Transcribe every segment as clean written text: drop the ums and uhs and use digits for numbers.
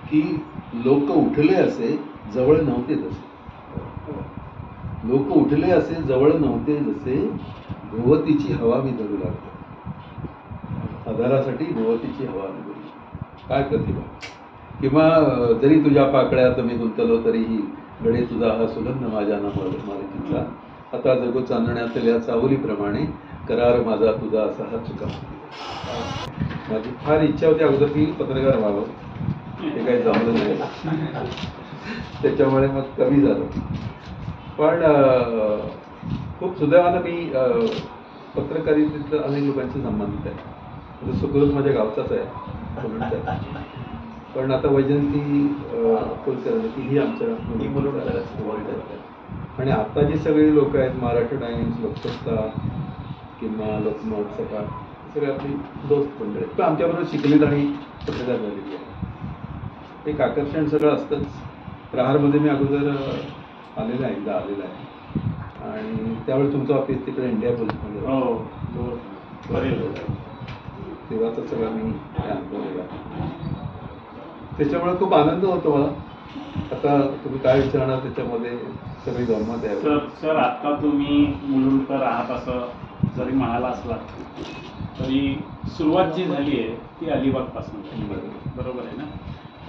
की लोक उठले असे जवळ नव्हते तसे, लोक उठले असे जवळ नव्हते जसे, भोवतीची हवा मी धरू लागलो, आधारासाठी भोवतीची हवा मी धरू. काय प्रतिभा. किंवा जरी तुझ्या पाकळ्यात मी गुंतलो तरीही गडे तुझा हा सुगंध माझ्या मालकीचा, आता जगो चांदण्यातल्या सावलीप्रमाणे, करार माझा तुझा असा हा चुका. माझी फार इच्छा होती अगोदर की पत्रकार व्हावं, ते काही जमलं नाही, त्याच्यामुळे मग कमी झालं. पण खूप सुदैवानं मी पत्रकारितेतल्या अनेक लोकांशी संबंधित आहे. म्हणजे सुकृत माझ्या गावचाच आहे, पण आता वैजयंती कुलकर्णी ही आमच्या आणि आता जी सगळी लोक आहेत, महाराष्ट्र टाइम्स, लोकसत्ता किंवा लोकमत, सकाळ, सगळे आपली दोस्त मंडळी पण आमच्याबरोबर शिकलीत आणि पत्रकार झालेली आहे. एक आकर्षण सगळं असतंच. प्रहारमध्ये मी अगोदर आलेला आहे, एकदा आलेला आहे, आणि त्यावेळी तुमचं ऑफिस तिकडे इंडिया पोलीसमध्ये, तेव्हाचा सगळं मी अनुभवलेला. त्याच्यामुळे खूप आनंद होतो मला. आता तुम्ही काय विचारणार त्याच्यामध्ये सगळी गंमत आहे. सर आता तुम्ही मुलुंडकर आहात असं जरी म्हणाला असलात तरी सुरुवात जी झाली आहे ती अलिबागपासून झाली, बरोबर आहे ना.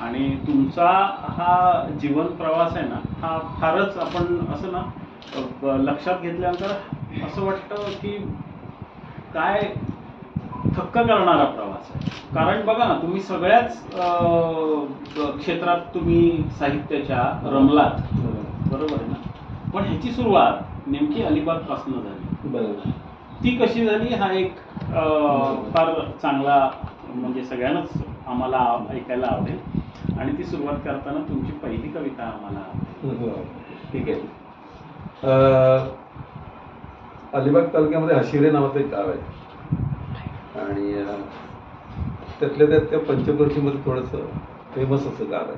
आणि तुमचा हा जीवन प्रवास आहे ना, हा फारच आपण असं ना लक्षात घेतल्यानंतर असं वाटतं की काय थक्क करणारा प्रवास आहे. कारण बघा ना, तुम्ही सगळ्याच क्षेत्रात तुम्ही साहित्याच्या रमलात, बरोबर आहे ना. पण ह्याची सुरुवात नेमकी अलिबागपासून झाली. बरोबर. ती कशी झाली हा एक फार चांगला म्हणजे सगळ्यांनाच आम्हाला ऐकायला आवडेल. आणि ती सुरुवात करताना तुमची पहिली कविता आम्हाला आवडेल. ठीक आहे. अलिबाग तालुक्यामध्ये हशिरे नावाचं एक गाव आहे, आणि त्यातल्या त्यात त्या पंचक्रोशीमध्ये थोडंसं फेमस असं गाव आहे,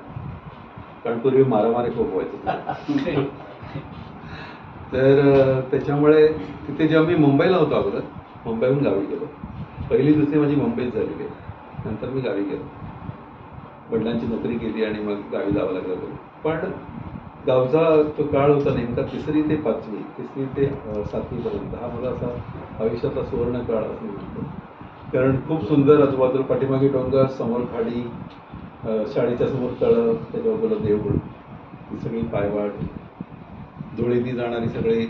कारण पूर्वी मारामारी खूप व्हायचं. तर त्याच्यामुळे तिथे जेव्हा मी मुंबईला होतो अगोदर, मुंबईहून गावी गेलो, पहिली दुसरी माझी मुंबईत झालेली आहे, नंतर मी गावी गेलो, वडिलांची नोकरी केली आणि मग गावी जावं लागलं. पण गावचा तो काळ होता नेमका 3री ते 5वी, 3री ते 7वीपर्यंत, हा माझा असा आयुष्यातला सुवर्ण काळ असं म्हणतो. कारण खूप सुंदर आजूबाजूला पाठीमागे डोंगर, समोर खाडी, शाळेच्या समोर तळं, त्याच्या बाजूला देऊळ, ही सगळी पायवाट, धुळेनी जाणारी सगळी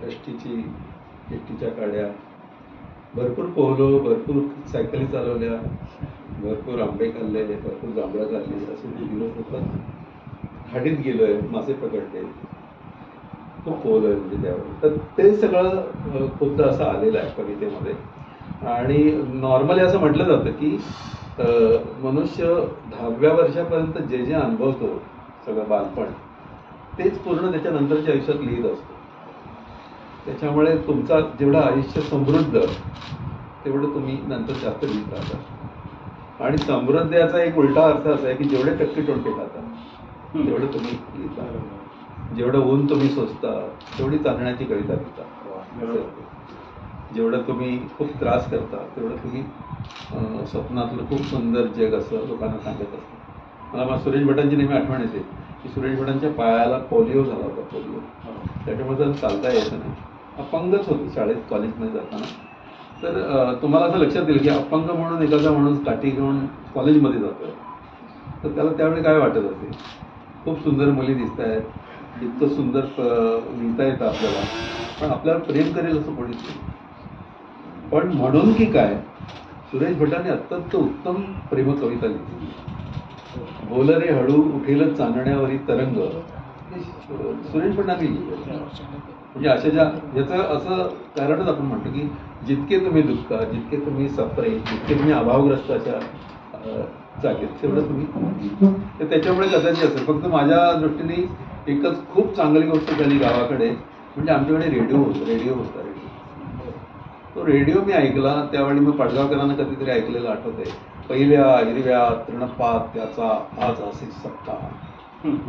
एसटीच्या गाड्या, भरपूर पोहलो, भरपूर सायकली चालवल्या, भरपूर आंबे खाल्ले, भरपूर जांभळं खाल्ली, असे ते दिवस होतात. खाडीत गेलोय, मासे पकडले, खूप पोहलोय म्हणजे त्यावर. तर ते सगळं खूपदा असं आलेलं आहे कवितेमध्ये. आणि नॉर्मली असं म्हटलं जातं की मनुष्य 10व्या वर्षापर्यंत जे जे अनुभवतो सगळं बालपण, तेच पूर्ण त्याच्यानंतरच्या आयुष्यात लिहित असतो. त्याच्यामुळे तुमचा जेवढं आयुष्य समृद्ध तेवढं तुम्ही नंतर जास्त लिहित राहता. आणि समृद्ध याचा एक उलटा अर्थ असा आहे की जेवढे टक्के टोटके खातात तेवढं तुम्ही लिहिता, जेवढं ऊन तुम्ही सोसता तेवढी चांदण्याची कविता लिहिता, जेवढं तुम्ही खूप त्रास करता तेवढं तुम्ही स्वप्नातलं खूप सुंदर जग असं लोकांना सांगत असता. मला सुरेश भटांची नेहमी आठवण येते की सुरेश भटांच्या पायाला पोलिओ झाला होता, पोलिओ. त्याच्यामुळे त्याला चालता यायचं नाही, अपंगच होती शाळेत, कॉलेजमध्ये जाताना. तर तुम्हाला असं लक्षात येईल की अपंग म्हणून एखादा माणूस काठी घेऊन कॉलेजमध्ये जातोय, तर त्याला त्यावेळी काय वाटत असेल. खूप सुंदर मुली दिसत आहेत, इतकं सुंदर लिहिता येतं आपल्याला, पण आपल्याला प्रेम करेल असं कोणीच नाही. पण म्हणून की काय, सुरेश भटांनी अत्यंत उत्तम प्रेम कविता लिहिली. बोल रे हळू उठेल चांदण्यावरी तरंग, सुरेश भटांनी लिहिलं. म्हणजे अशा ज्या याचं असं कारणच आपण म्हणतो की जितके तुम्ही दुःख, जितके तुम्ही सफरे, जितके तुम्ही अभावग्रस्त अशा जागेत, तेवढं तुम्ही. तर त्याच्यामुळे कदाचित असेल. फक्त माझ्या दृष्टीने एकच खूप चांगली गोष्ट झाली गावाकडे, म्हणजे आमच्याकडे रेडिओ होता. तो रेडिओ मी ऐकला त्यावेळी. मी पाडगावकरांना कधीतरी ऐकलेलं आठवतंय, पहिल्या हिरव्या तृणपात त्याचा आज असे सत्ता,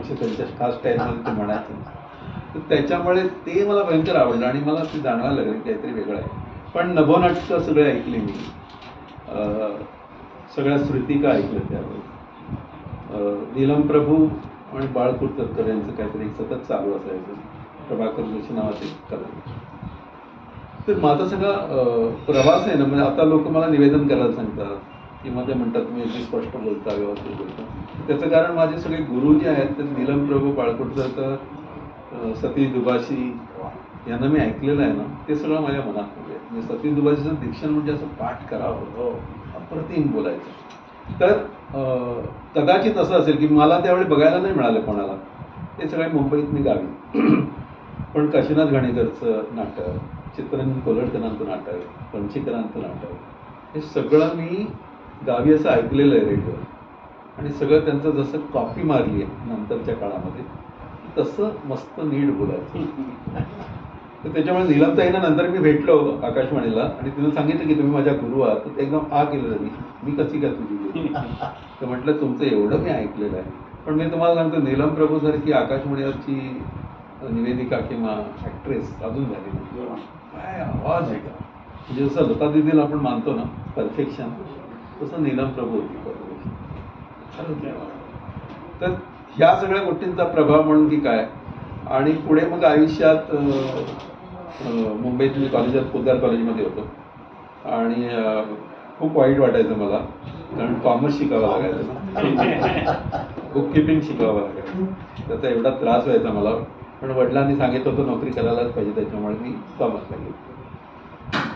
असे त्यांच्या खास स्टाईलमध्ये ते म्हणायचं. तर त्याच्यामुळे ते मला भयंकर आवडलं आणि मला ते जाणवायला लागलं काहीतरी वेगळं आहे. पण नभोनाटकं सगळे ऐकले मी, सगळ्या श्रुतिका ऐकल्या त्यावेळी, नीलम प्रभू आणि बाळ कुलकर्णी यांचं काहीतरी सतत चालू असायचं. प्रभाकर जोशी नावाचे कलाकार. तर माझा सगळा प्रवास आहे ना, म्हणजे आता लोक मला निवेदन करायला सांगतात किंवा ते म्हणतात तुम्ही अगदी स्पष्ट बोलता, व्यवस्थित बोलता. त्याचं कारण माझे सगळे गुरु जे आहेत ते नीलम प्रभू, बाळकुटकर, सतीश दुभाषी यांना मी ऐकलेलं आहे ना, ते सगळं माझ्या मनात म्हणजे. सतीश दुभाषीचं दीक्षण म्हणजे असं पाठ करावं, अप्रतिम बोलायचं. तर कदाचित असं असेल की मला त्यावेळी बघायला नाही मिळालं कोणाला, ते सगळे मुंबईत मी गावी. पण काशीनाथ घाणेकरचं नाटक, चित्ररंजन कोल्हटकरांचं नाटक, पणशीकरांचं नाटक, हे सगळं मी गावी असं ऐकलेलं आहे रेडिओवर. आणि सगळं त्यांचं जसं कॉपी मारली आहे नंतरच्या काळामध्ये, तसं मस्त नीट बोलायचं. तर त्याच्यामुळे नीलमताईंना नंतर मी भेटलो आकाशवाणीला आणि तिनं सांगितलं की तुम्ही माझ्या गुरु आहात. तर ते एकदम केलं त्यांनी, मी कशी काय तुझी गुरु? तर म्हटलं तुमचं एवढं मी ऐकलेलं आहे. पण मी तुम्हाला सांगतो, नीलम प्रभूसारखी आकाशवाणीवरची निवेदिका किंवा ऍक्ट्रेस अजून झाली नाही. काय आवाज आहे का, म्हणजे जसं लता दिदीला आपण मानतो ना परफेक्शन, तसं नीलम प्रभू होती परफेक्शन. तर ह्या सगळ्या गोष्टींचा प्रभाव म्हणून की काय. आणि पुढे मग आयुष्यात मुंबईत मी कॉलेजात पोद्दार कॉलेजमध्ये होतो आणि खूप वाईट वाटायचं मला, कारण कॉमर्स शिकावं लागायचं, बुक किपिंग शिकावं लागायचं. त्याचा एवढा त्रास व्हायचा मला. पण वडिलांनी सांगितलं होतं नोकरी करायलाच पाहिजे, त्याच्यामुळे मी कॉमर्सला गेलो.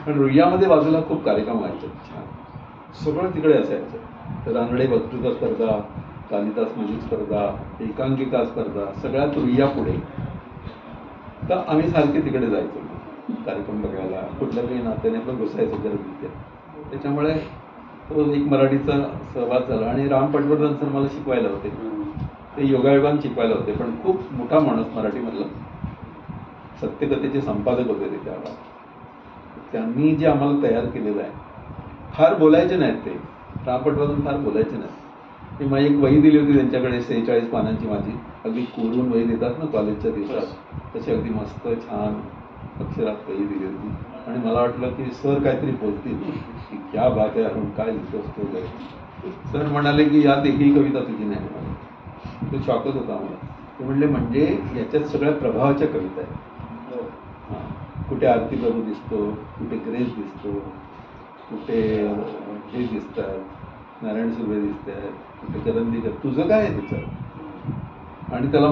पण रुईयामध्ये बाजूला खूप कार्यक्रम व्हायचे छान, सगळं तिकडे असायचं. रानडे वक्तृत्व स्पर्धा, कालिदास म्युझिक स्पर्धा, एकांकिका स्पर्धा, सगळ्यात रुईया पुढे. तर आम्ही सारखे तिकडे जायचो कार्यक्रम बघायला, कुठल्या काही नात्याने पण घुसायचं गरजेचं. त्याच्यामुळे तो एक मराठीचा सहभाग झाला. आणि राम पटवर्धन सर मला शिकवायला होते, ते योगायोगान शिकवायला होते, पण खूप मोठा माणूस मराठीमधला, सत्यकथेचे संपादक होते ते त्यावेळेला. त्यांनी जे आम्हाला तयार केलेलं आहे, फार बोलायचे नाहीत ते, राम पटवर्धन फार बोलायचे नाहीत. मी माझी एक वही दिली होती त्यांच्याकडे, 46 पानांची माझी, अगदी कोरून वही देतात ना कॉलेजच्या दिवसात, तशी अगदी मस्त छान अक्षरात वही दिली होती. आणि मला वाटलं की सर काहीतरी बोलतील की क्या बात आहे अरुण, काय लिहितोस तो वगैरे. सर म्हणाले की यात एकही कविता तुझी नाही म्हणाले. तो शॉकच होता मला. ते म्हणले म्हणजे याच्यात सगळ्या प्रभावाच्या कविता आहेत. कुठे आरती प्रभू दिसतो, कुठे ग्रेस दिसतो, कुठे हे दिसतात, नारायण सुर्वे दिसत आहेत, कुठे करंदीकर, तुझं काय आहे त्याच्यात. आणि त्याला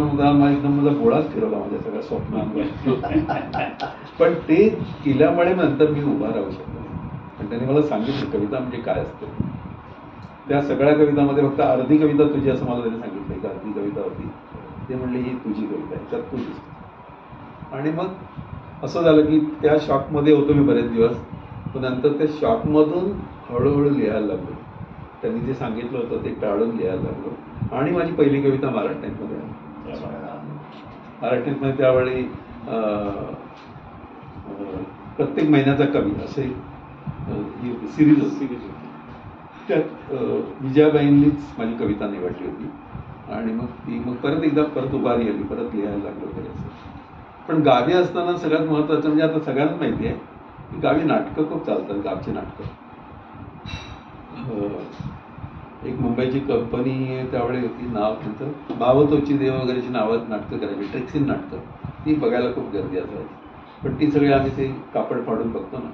एकदम माझा गोळाच फिरवला माझ्या सगळ्या स्वप्नांवर. पण ते केल्यामुळे नंतर मी उभा राहू शकलो. आणि त्याने मला सांगितलं कविता म्हणजे काय असते. त्या सगळ्या कवितामध्ये फक्त अर्धी कविता तुझी असं मला त्याने सांगितलं, एक अर्धी कविता होती. ते म्हणले ही तुझी कविता आहे, त्यात तू दिसतो. आणि मग असं झालं की त्या शॉकमध्ये होतो मी बरेच दिवस. पण नंतर त्या शॉकमधून हळूहळू लिहायला लागलो. त्यांनी जे सांगितलं होतं ते टाळून लिहायला लागलो. आणि माझी पहिली कविता महाराष्ट्रामध्ये आली. महाराष्ट्रामध्ये त्यावेळी प्रत्येक महिन्याचा कवी असे ही होती, सिरीज होती. त्यात विजयाबाईंनीच माझी कविता निवडली होती. आणि मग परत एकदा उभारी आली, परत लिहायला लागलो वगैरे असं. पण गावी असताना सगळ्यात महत्त्वाचं म्हणजे आता सगळ्यांना माहिती आहे की गावी नाटकं खूप चालतात, गावची नाटकं. एक मुंबईची कंपनी त्यावेळी होती, नाव त्यांचं भावतोची देव वगैरेची नावं नाटकं करायची, ट्रेक्सिन नाटकं. ती बघायला खूप गर्दी असायची. पण ती सगळी आम्ही ते कापड फाडून बघतो ना,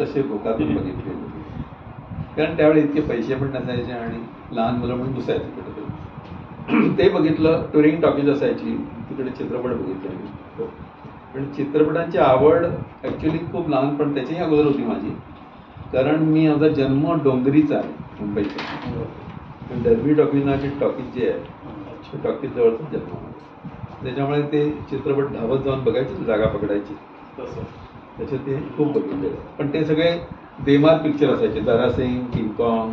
तसे भोकातून बघितले. कारण त्यावेळी इतके पैसे पण नसायचे आणि लहान मुलं म्हणून घुसायचे कुठेतरी. ते बघितलं. टुरिंग टॉकीज असायची, तिकडे चित्रपट बघितले मी. पण चित्रपटांची आवड ॲक्च्युली खूप लहानपण त्याच्याही अगोदर होती माझी. कारण मी माझा जन्म डोंगरीचा आहे, मुंबईचा. डर्बी टॉकीज नावाची टॉकीज जे आहे, टॉकीज जवळचा जन्म. त्याच्यामुळे ते चित्रपट धावत जाऊन बघायचे, जागा पकडायची. त्याचे ते खूप बघितले. पण ते सगळे बेमार पिक्चर असायचे, दारासिंग, किंगकॉंग,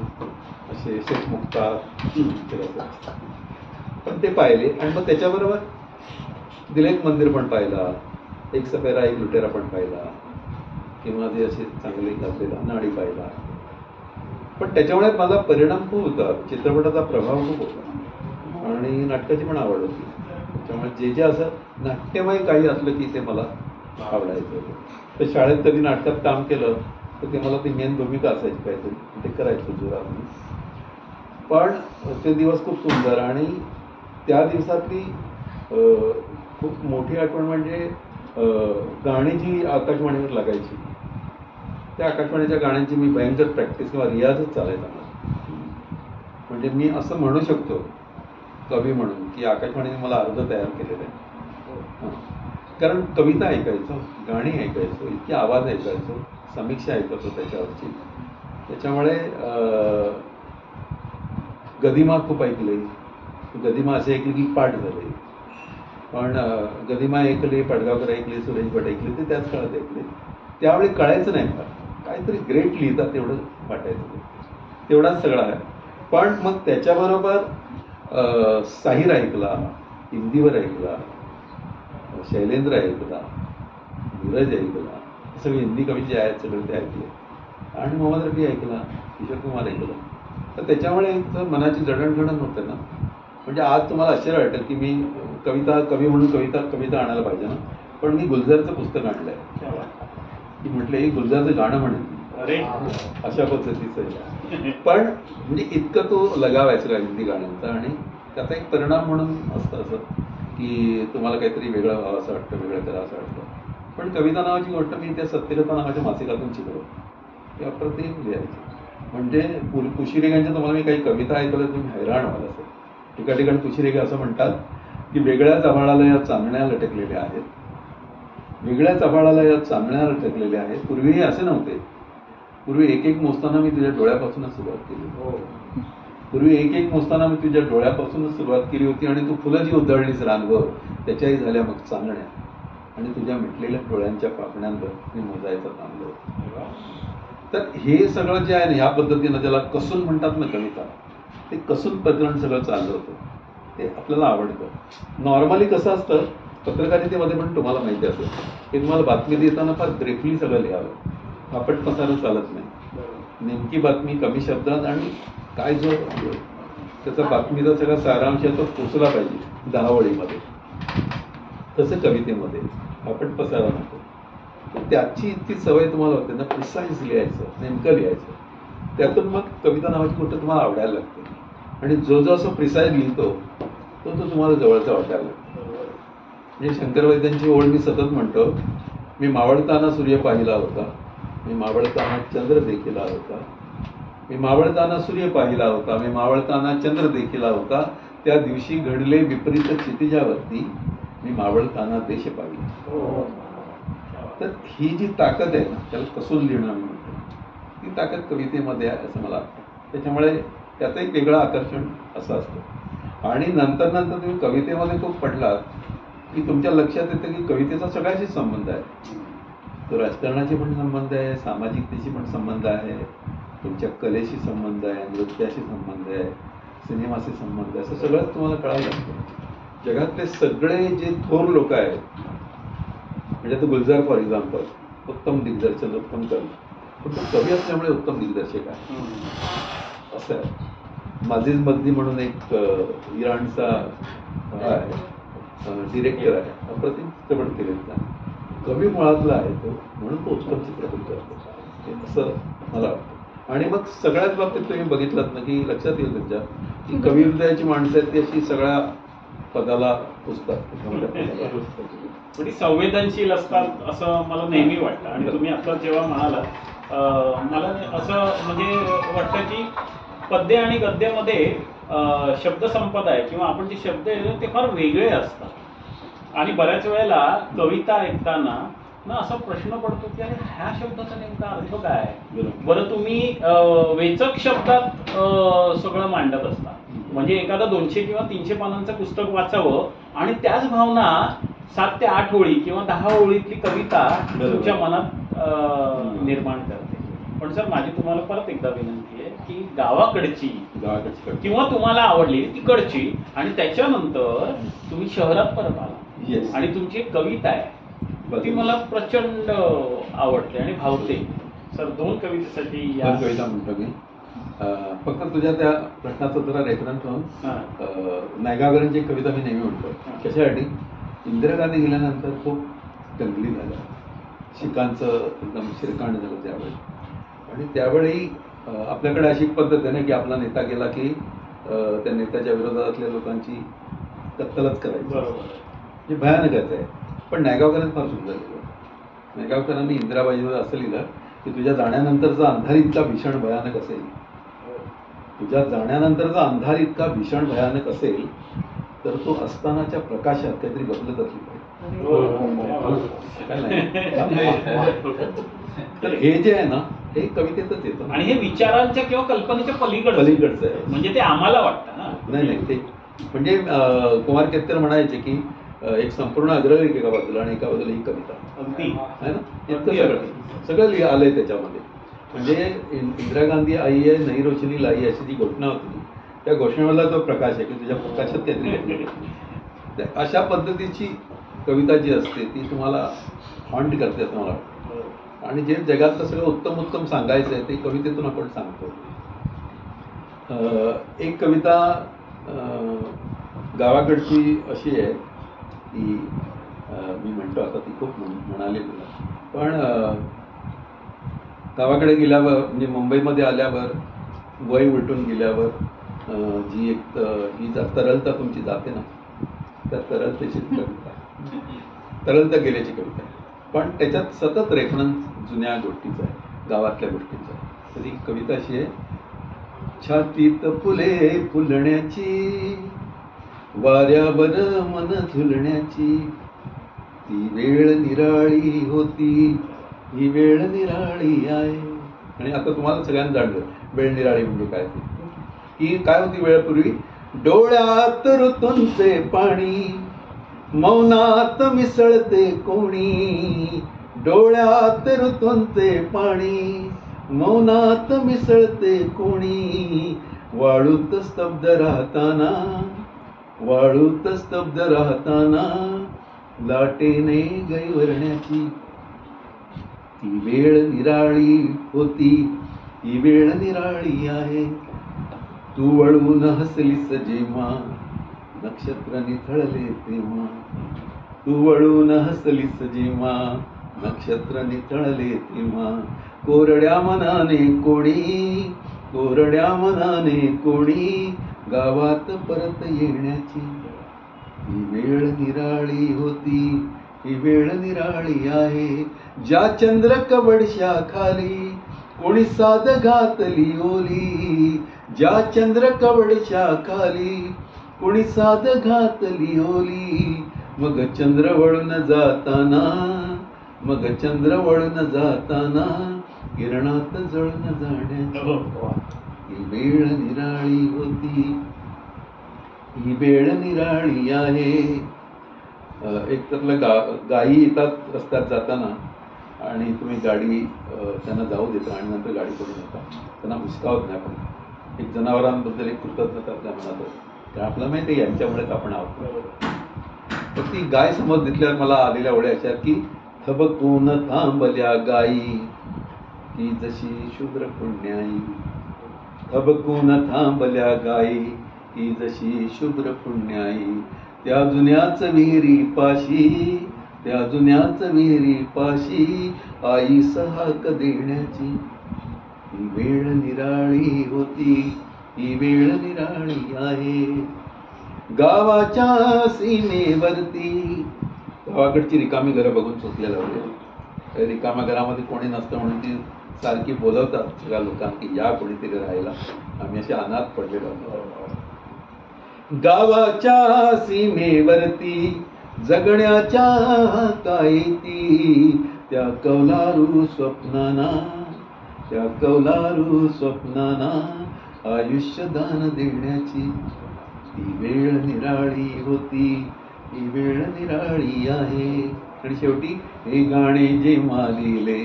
असे शेख मुख्तार पिक्चर असायचे. पण ते पाहिले. आणि मग त्याच्याबरोबर दिलेक मंदिर पण पाहिला, एक सपेरा एक लुटेरा पण पाहिला, किंवा ते असे चांगले घातलेला नाडी पाहिला. पण त्याच्यामुळे माझा परिणाम खूप होता, चित्रपटाचा प्रभाव खूप होता आणि नाटकाची पण आवड होती. त्याच्यामुळे जे असं नाट्यमय काही असलं की ते मला आवडायचं. तर शाळेत कधी नाटकात काम केलं तर ते मला ती मेन भूमिका असायची काहीतरी, ते करायचं जोरात. पण ते दिवस खूप सुंदर. आणि त्या दिवसातली खूप मोठी आठवण म्हणजे गाणी जी आकाशवाणीवर लागायची, त्या आकाशवाणीच्या गाण्यांची मी भयंकर प्रॅक्टिस किंवा रियाजच चालायचा मला. म्हणजे मी असं म्हणू शकतो कवी म्हणून की आकाशवाणीने मला अर्ध तयार केलेलं आहे. कारण कविता ऐकायचो, गाणी ऐकायचो, इतके आवाज ऐकायचो, समीक्षा ऐकतो त्याच्यावरची. त्याच्यामुळे गदिमा खूप ऐकले. गदिमा असे ऐकले की पाठ झाले. पण गदिमा ऐकले, पडगावकर ऐकले, सुरेश भट ऐकले, ते त्याच काळात ऐकले. त्यावेळी कळायचं नाही का काहीतरी ग्रेट लिहितात तेवढं वाटायचं. तेवढाच सगळा आहे. पण मग त्याच्याबरोबर साहिर ऐकला, हिंदीवर ऐकला, शैलेंद्र ऐकला, नीरज ऐकला, हे सगळे हिंदी कवी जे आहेत सगळे ते ऐकले. आणि मोहम्मद रफी ऐकला, किशोर कुमार ऐकला. तर त्याच्यामुळे एक मनाची जडणघडण होते ना. म्हणजे आज तुम्हाला आश्चर्य वाटेल की मी कवी म्हणून कविता आणायला पाहिजे ना, पण मी गुलजारचं पुस्तक आणलंय की म्हटलं हे गुलजारचं गाणं म्हणेन अरे अशा पद्धतीचं. पण म्हणजे इतकं तो लगाव आहे सगळ्या हिंदी गाण्यांचा. आणि त्याचा एक परिणाम म्हणून असतं असं की तुम्हाला काहीतरी वेगळं व्हावं असं वाटतं, वेगळं करावं असं वाटतं. पण कविता नावाची गोष्ट मी त्या सत्यकथा नावाच्या मासिकातून शिकलो. ते अप्रतिम लिहायचं. म्हणजे पुशिरेगांच्या तुम्हाला मी काही कविता ऐकल्या तुम्ही हैराण व्हाल. असं एका ठिकाणी पुशिरेगा असं म्हणतात की वेगळ्याच आभाळाला या चांदण्या लटकलेल्या आहेत, वेगळ्याच आभाळाला या चांदण्या लटकलेल्या आहेत. पूर्वीही असे नव्हते. पूर्वी एक एक मोजताना मी तुझ्या डोळ्यापासूनच सुरुवात केली. पूर्वी एक एक मोजताना मी तुझ्या डोळ्यापासूनच सुरुवात केली होती. आणि तू फुलं जी उधळलीस रानवर त्याच्याही झाल्या मग चांदण्या. आणि तुझ्या मिटलेल्या डोळ्यांच्या पापण्यांवर मी मोजायचं थांबलो. तर हे सगळं जे आहे ना ह्या पद्धतीनं ज्याला कसून म्हणतात ना कविता, ते कसून प्रकरण सगळं चाललं होतं. ते आपल्याला आवडतं. नॉर्मली कसं असतं पत्रकारितेमध्ये पण तुम्हाला माहिती असेल की तुम्हाला बातमी देताना फार ब्रीफली सगळं लिहावं, फापट पसारं चालत नाही. नेमकी बातमी कमी शब्दात आणि काय जो त्याचा बातमीचा सगळा सारांश आहे तो पोचला पाहिजे 10 ओळीमध्ये. तसं कवितेमध्ये फापट पसारा नको. तर त्याची इतकी सवय तुम्हाला होते ना, प्रिसाईज लिहायचं, नेमकं लिहायचं. त्यातून मग कविता नावाची गोष्ट तुम्हाला आवडायला लागते. आणि जो असं प्रिसाईज लिहितो तो तुम्हाला जवळचा वाटायला लागतो. म्हणजे शंकर वैद्यांची ओळ मी सतत म्हणतो, मी मावळताना सूर्य पाहिला होता, मी मावळताना चंद्र देखील होता, मी मावळताना सूर्य पाहिला होता, मी मावळताना चंद्र देखील होता, त्या दिवशी घडले विपरीत क्षितिजावरती, मी मावळताना देश पाहिला. तर ही जी ताकद आहे ना त्याला कसून लिहिणं मी म्हणतो, ती ताकद कवितेमध्ये आहे असं मला वाटतं. त्याच्यामुळे त्याचं एक वेगळं आकर्षण असं असतं. आणि नंतर तुम्ही कवितेमध्ये खूप पडलात की तुमच्या लक्षात येतं की कवितेचा सगळ्याशीच संबंध आहे. तो राजकारणाशी पण संबंध आहे, सामाजिकतेशी पण संबंध आहे, तुमच्या कलेशी संबंध आहे, नृत्याशी संबंध आहे, सिनेमाशी संबंध आहे. असं सगळंच तुम्हाला कळायला लागतं. जगातले सगळे जे थोर लोक आहेत, म्हणजे आता गुलजार फॉर एक्झाम्पल उत्तम दिग्दर्शक, उत्तम कवी, पण तो कवी असल्यामुळे उत्तम दिग्दर्शक आहे असं आहे. माजिद मद्दी म्हणून एक इराणचा डिरेक्टर आहे, अप्रतिम चित्रपट केलेला कवी मुळातला आहे तो, म्हणून तो उत्तम चित्रपट करतो असं मला वाटतं. आणि मग सगळ्याच बाबतीत तुम्ही बघितलात ना की लक्षात येईल तुमच्या की कवी हृदयाची माणसं आहेत ती अशी सगळ्या पदाला पुजतात, म्हणजे संवेदनशील असतात असं मला नेहमी वाटतं. आणि तुम्ही आता जेव्हा म्हणालात मला असं म्हणजे वाटतं की पद्य आणि गद्यामध्ये शब्दसंपदा आहे किंवा आपण जे शब्द आहे ते फार वेगळे असतात. आणि बऱ्याच वेळेला कविता ऐकताना ना असा प्रश्न पडतो की अरे ह्या शब्दाचा नेमका अर्थ काय आहे. बरं तुम्ही वेचक शब्दात सगळं मांडत असता. म्हणजे एखादा 200 किंवा 300 पानांचं पुस्तक वाचावं आणि त्याच भावना 7 ते 8 ओळी किंवा 10 ओळीतली कविता तुमच्या मनात निर्माण करते. पण सर माझी तुम्हाला परत एकदा विनंती आहे की गावाकडची किंवा तुम्हाला आवडली तिकडची आणि त्याच्यानंतर तुम्ही शहरात परत आला आणि तुमची एक कविता आहे ती मला प्रचंड आवडते आणि भावते. सर 2 कवितेसाठी या कविता म्हणतो मी. फक्त तुझ्या त्या प्रश्नाचं जरा रेफरन्स म्हणून नायगावकरांची एक कविता मी नेहमी म्हणतो. कशासाठी इंदिरा गांधी गेल्यानंतर खूप दंगली झाल्या, शिखांचं एकदम शिरकांड झालं त्यावेळी. आणि त्यावेळी आपल्याकडे अशी पद्धत आहे ना की आपला नेता गेला की त्या नेत्याच्या विरोधातल्या लोकांची कत्तलच करायची. बरोबर. हे भयानकच आहे. पण नायगावकरांनी फार सुंदर लिहिलं. नायगावकरांनी इंदिराबाईवर असं लिहिलं की तुझ्या जाण्यानंतरचा अंधार इतका भीषण भयानक असेल, तुझ्या जाण्यानंतरचा अंधार इतका भीषण भयानक असेल तर तो असतानाच्या प्रकाशात काहीतरी बदलत असली पाहिजे. तर हे जे आहे ना हे कवितेतच येतं आणि हे विचारांच्या किंवा कल्पनेच्या पलीकडचं आहे. म्हणजे ते आम्हाला वाटतं ना. नाही ते म्हणजे कुमार केतकर म्हणायचे की एक संपूर्ण अग्रलेख एका बाजूला आणि एका बाजूला ही कविता अगदी आहे ना. इतकं सगळं आलंय त्याच्यामध्ये. म्हणजे इंदिरा गांधी आई आहे नाही रोशनी लाई अशी जी घोषणा होती त्या घोषणेला तो प्रकाश आहे की तुझ्या प्रकाशात काहीतरी अशा पद्धतीची कविता जी असते ती तुम्हाला हॉन्ट करते असं मला वाटतं. आणि जे जगातलं सगळं उत्तम उत्तम सांगायचं आहे ते कवितेतून आपण सांगतो. एक कविता गावाकडची अशी आहे की मी म्हणतो आता ती खूप म्हणाली तुला. पण गावाकडे गेल्यावर म्हणजे मुंबईमध्ये आल्यावर वय उलटून गेल्यावर जी एक ही तरलता तुमची जाते ना त्या तरलतेची कविता, तरलता गेल्याची कविता आहे. पण त्याच्यात सतत रेफरन्स जुन्या गोष्टीचा आहे, गावातल्या गोष्टीचा. तर ही कविता अशी आहे. छातीत फुले फुलण्याची वाऱ्यावर मन झुलण्याची ती वेळ निराळी होती ही वेळ निराळी आहे. आणि आता तुम्हाला सगळ्यांना जाणलं वेळ निराळी म्हणजे काय ते. ही काय होती वेळपूर्वी डोळ्यात ऋतूंचे पाणी मौनात मिसळते कोणी, डोळ्यात ऋतूंचे पाणी मौनात मिसळते कोणी, वाळूत स्तब्ध राहताना वाळूत स्तब्ध राहताना लाटेने गैवरण्याची ती वेळ निराळी होती ही वेळ निराळी आहे. तू वळून हसलीस जेव्हा नक्षत्र निथळले तेव्हा, तू वळून हसलीस जेव्हा नक्षत्र निथळले तेव्हा, कोरड्या मनाने कोणी कोरड्या मनाने कोणी गावात परत येण्याची ही वेळ निराळी होती ही वेळ निराळी आहे. ज्या चंद्र कवडशा खाली कोणी साध घातली ओली, ज्या चंद्र कवडशा खाली कोणी साध घातली ओली, मग चंद्र वळून जाताना मग चंद्र वळून जाताना किरणात जळून जाण्याची ही वेळ निराळी होती ही वेळ निराळी आहे. एक तर गायी येतात रस्त्यात जाताना आणि तुम्ही गाडी त्यांना जाऊ देता आणि नंतर गाडी करून येता, त्यांना हुसकावत नाही. आपण एक जनावरांबद्दल एक कृतज्ञता आपल्या मनात असते कारण आपल्याला माहिती आहे यांच्यामुळेच आपण आहोत. तर ती गाय समोर दिसल्यावर मला आलेल्या ओळ्या अशा की थबकून थांबल्या गायी की जशी शुभ्र पुण्याई, थबकून थांबल्या गायी की जशी शुभ्र पुण्याई, त्या जुन्याच विहिरी पाशी त्या जुन्याच विहिरी पाशी आईस हाक देण्याची ही वेळ निराळी होती ही वेळ निराळी आहे. गावाच्या सीमेवरती गावाकडची रिकामी घरं बघून सोचलेलं होते. रिकाम्या घरामध्ये कोणी नसतं म्हणून ती सारखी बोलवतात सगळ्या लोकांना की या कोणीतरी राहायला, आम्ही असे अनाथ पडलेलो आहोत. गावाच्या सीमेवरती जगण्याच्या कायती त्या कौलारू स्वप्नाना त्या कौलारू स्वप्नाना आयुष्य दान देण्याची ही वेळ निराळी होती ही वेळ निराळी आहे. आणि शेवटी हे गाणे जे लिहिले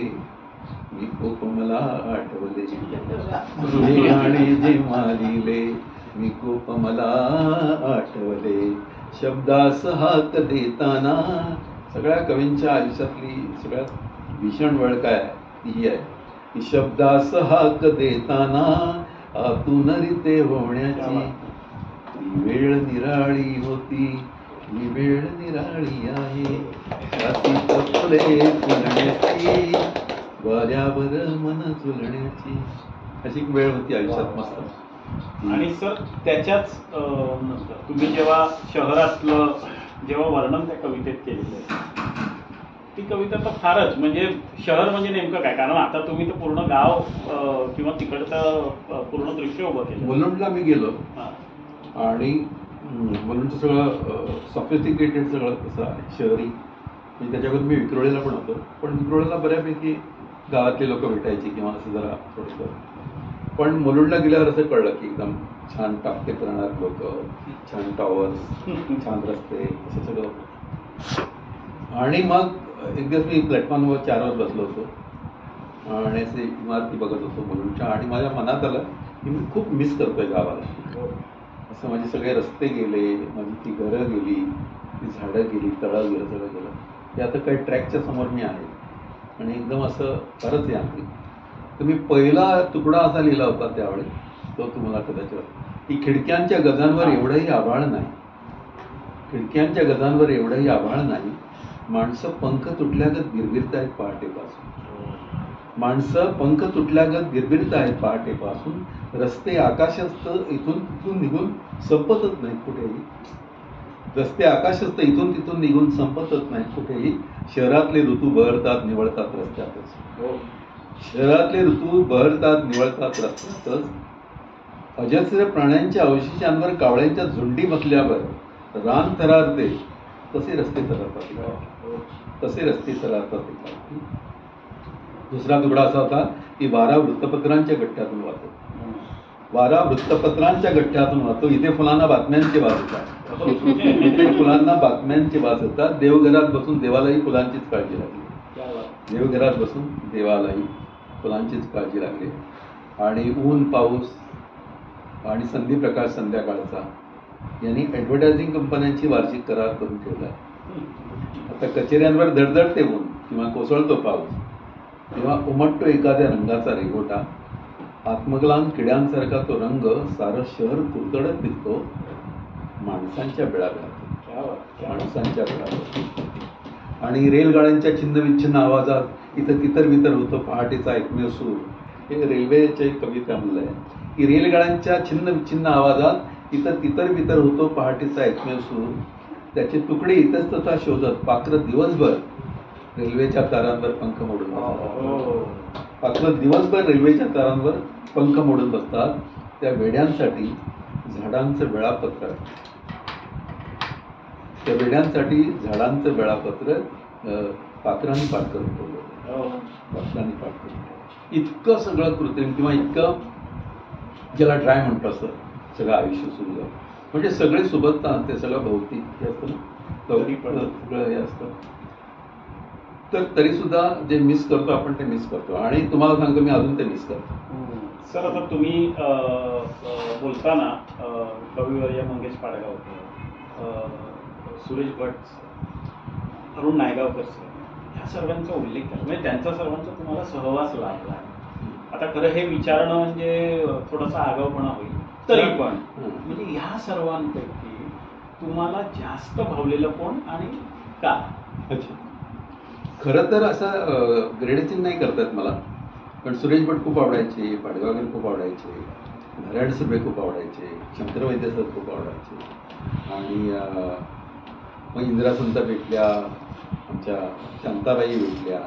मी खूप मला आठवले, हे गाणे जे लिहिले मी खूप मला आठवले, शब्दास हाक देताना. सगळ्या कवींच्या आयुष्यातली सगळ्यात भीषण वेळ काय ही आहे की शब्दास हाक देताना आतून रिते होण्याची ही वेळ निराळी होती ही वेळ निराळी आहे. छातीत फुले फुलण्याची वाऱ्यावर मन झुलण्याची अशी वेळ होती आयुष्यात मस्त. आणि सर त्याच्याच नंतर तुम्ही जेव्हा शहरातलं जेव्हा वर्णन त्या कवितेत केलेलं आहे, ती कविता तर फारच म्हणजे शहर म्हणजे नेमकं काय, कारण आता तुम्ही तर पूर्ण गाव किंवा तिकडचं पूर्ण दृश्य उभं केलं. मुलुंडला मी गेलो आणि मुलुंडचं सगळं सॉफिस्टिकेटेड सगळं कसं आहे शहरी, म्हणजे त्याच्यावर मी विक्रोळीला पण होतो, पण विक्रोळीला बऱ्यापैकी गावातले लोक भेटायचे किंवा असं जरा थोडंसं. पण मुलुंडला गेल्यावर असं कळलं की एकदम छान टापटे करणार लोक, छान टॉवर्स, छान रस्ते, असं सगळं होतं. आणि मग एक दिवस मी प्लॅटफॉर्मवर 4वर बसलो होतो आणि असे इमारती बघत होतो मुलुंडच्या, आणि माझ्या मनात आलं की मी खूप मिस करतोय गावाला. असं माझे सगळे रस्ते गेले, माझी ती घरं गेली, ती झाडं गेली, तळं गेलं, सगळं गेलं. ते आता काही ट्रॅकच्या समोर मी आहे आणि एकदम असं फारच यांत्रिक. तर मी पहिला तुकडा असा लिहिला होता त्यावेळी, तो तुम्हाला कदाचित, की खिडक्यांच्या गजांवर एवढंही आभाळ नाही, खिडक्यांच्या गजांवर एवढंही आभाळ नाही, माणसं पंख तुटल्यागत गिरगिरतायत पहाटेपासून, माणसं पंख तुटल्यागत गिरगिरतायत पहाटेपासून, रस्ते आकाशस्थ इथून तिथून निघून संपतच नाहीत कुठेही, रस्ते आकाशस्थ इथून तिथून निघून संपतच नाहीत कुठेही, शहरातले ऋतू बहरतात निवळतात रस्त्यातच, शहरातले ऋतू बहरतात निवळतात रस्त्यातच, अजस्र प्राण्यांच्या अवशेषांवर कावळ्यांच्या झुंडी बसल्यावर रान थरारते, तसे रस्ते थरारतात, तसे रस्ते थरारतात. दुसरा तुकडा असा होता की वारा वृत्तपत्रांच्या गठ्ठ्यातून वाहतो, वारा वृत्तपत्रांच्या गठ्ठ्यातून वाहतो, इथे फुलांना बातम्यांचे वाजतात, इथे फुलांना बातम्यांचे वाजतात, देवघरात बसून देवालाही फुलांचीच काळजी लागली, देवघरात बसून देवालाही फुलांचीच काळजी लागली. आणि ऊन पाऊस आणि संधी प्रकाश संध्याकाळचा यांनी ॲडव्हर्टायझिंग कंपन्यांची वार्षिक करार करून ठेवला. आता कचेऱ्यांवर धडधडते ऊन किंवा कोसळतो पाऊस, तेव्हा उमटतो एखाद्या रंगाचा रेघोटा, आत्मग्लान किड्यांसारखा तो रंग सारं शहर कुरतडत निघतो माणसांच्या बिळाबिळातून, माणसांच्या बिळाबिळातून. आणि रेलगाड्यांच्या छिन्नविच्छिन्न आवाजात इथं तितर वितर होतो पहाटेचा एकमेव सूर. हे रेल्वेच्या एक कविता म्हणलं आहे की रेलगाड्यांच्या छिन्न विच्छिन्न आवाजात इथं तितर वितर होतो पहाटेचा एकमेव सूर, त्याचे तुकडे इतस्ततः शोधत पाखरं दिवसभर रेल्वेच्या तारांवर पंख मोडून बसतात, पाखरं दिवसभर रेल्वेच्या तारांवर पंख मोडून बसतात. त्या वेड्यांसाठी झाडांचं वेळापत्र, त्या वेड्यांसाठी झाडांचं वेळापत्र पाखरांनी पाठ करून ठेवलं, पाखरांनी पाठ करून ठेवलं. इतकं सगळं कृत्रिम किंवा इतकं ज्याला ड्राय म्हणतो असं सगळं आयुष्य सुरू झालं. म्हणजे सगळे सोबत ते सगळं भौतिक हे असतं ना, सगळं हे असतं. तर तरी सुद्धा जे मिस करतो आपण ते मिस करतो, आणि तुम्हाला सांगतो मी अजून ते मिस करतो. सर आता तुम्ही बोलताना कविवर्य मंगेश पाडगावकर, सुरेश भट, अरुण नायगावकर सर, ह्या सर्वांचा उल्लेख केला, म्हणजे त्यांचा सर्वांचा तुम्हाला सहवास लाभला. आता खरं हे विचारणं म्हणजे थोडासा आगाऊपणा होईल, तरी पण म्हणजे ह्या सर्वांपैकी तुम्हाला जास्त भावलेलं कोण आणि का? अच्छा, खरं तर असं ग्रेडेशन नाही करतात मला, पण सुरेश भट खूप आवडायचे, पाडगावकर खूप आवडायचे, नारायण सुर्वे खूप आवडायचे, शंकर वैद्य सर खूप आवडायचे. आणि मग इंदिरा संत भेटल्या, आमच्या शांताबाई भेटल्या,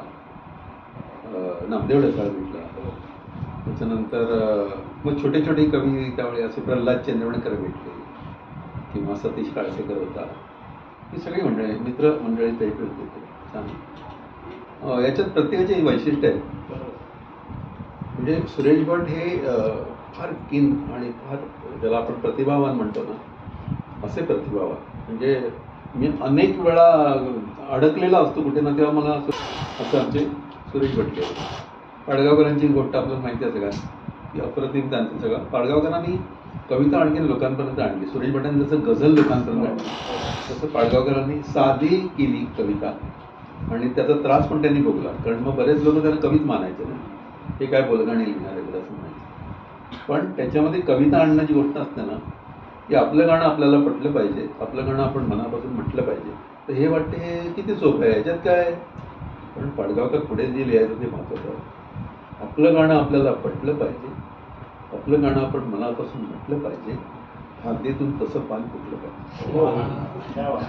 नामदेव ढसाळ भेटला. त्याच्यानंतर मग छोटे छोटे कवी त्यावेळी असे प्रल्हाद चंद्रवणकर भेटले किंवा सतीश काळसेकर होता. ही सगळी मंडळी मित्र मंडळी टाईप होते छान. याच्यात प्रत्येकाची वैशिष्ट्य आहे. म्हणजे सुरेश भट हे फार किन आणि फार ज्याला आपण प्रतिभावान म्हणतो ना, असे प्रतिभावान. म्हणजे मी अनेक वेळा अडकलेला असतो कुठे ना, तेव्हा मला असं आमचे सुरेश भट केले. पाडगावकरांची गोष्ट आपल्याला माहिती आहे सगळ्या, की अप्रतिम त्यांचं सगळं. पाडगावकरांनी कविता आणखीन लोकांपर्यंत आणली, सुरेश भटांनी जसं गझल लोकांपर्यंत आणली तसं पाडगावकरांनी साधी केली कविता, आणि त्याचा त्रास पण त्यांनी भोगला. कारण मग बरेच लोक त्यांना कवीच मानायचे ना, हे काय बोलगाणी लिहिणार आहे असं म्हणायचं. पण त्याच्यामध्ये कविता आणण्याची गोष्ट असते ना, की आपलं गाणं आपल्याला पटलं पाहिजे, आपलं गाणं आपण मनापासून म्हटलं पाहिजे. तर हे वाटते हे किती सोपं आहे, याच्यात काय. पण पाडगावकर पुढे जे लिहायचं ते महत्त्वाचं आहे. आपलं गाणं आपल्याला पटलं पाहिजे, आपलं गाणं आपण मनापासून म्हटलं पाहिजे, फांदीतून तसं पान फुटलं पाहिजे.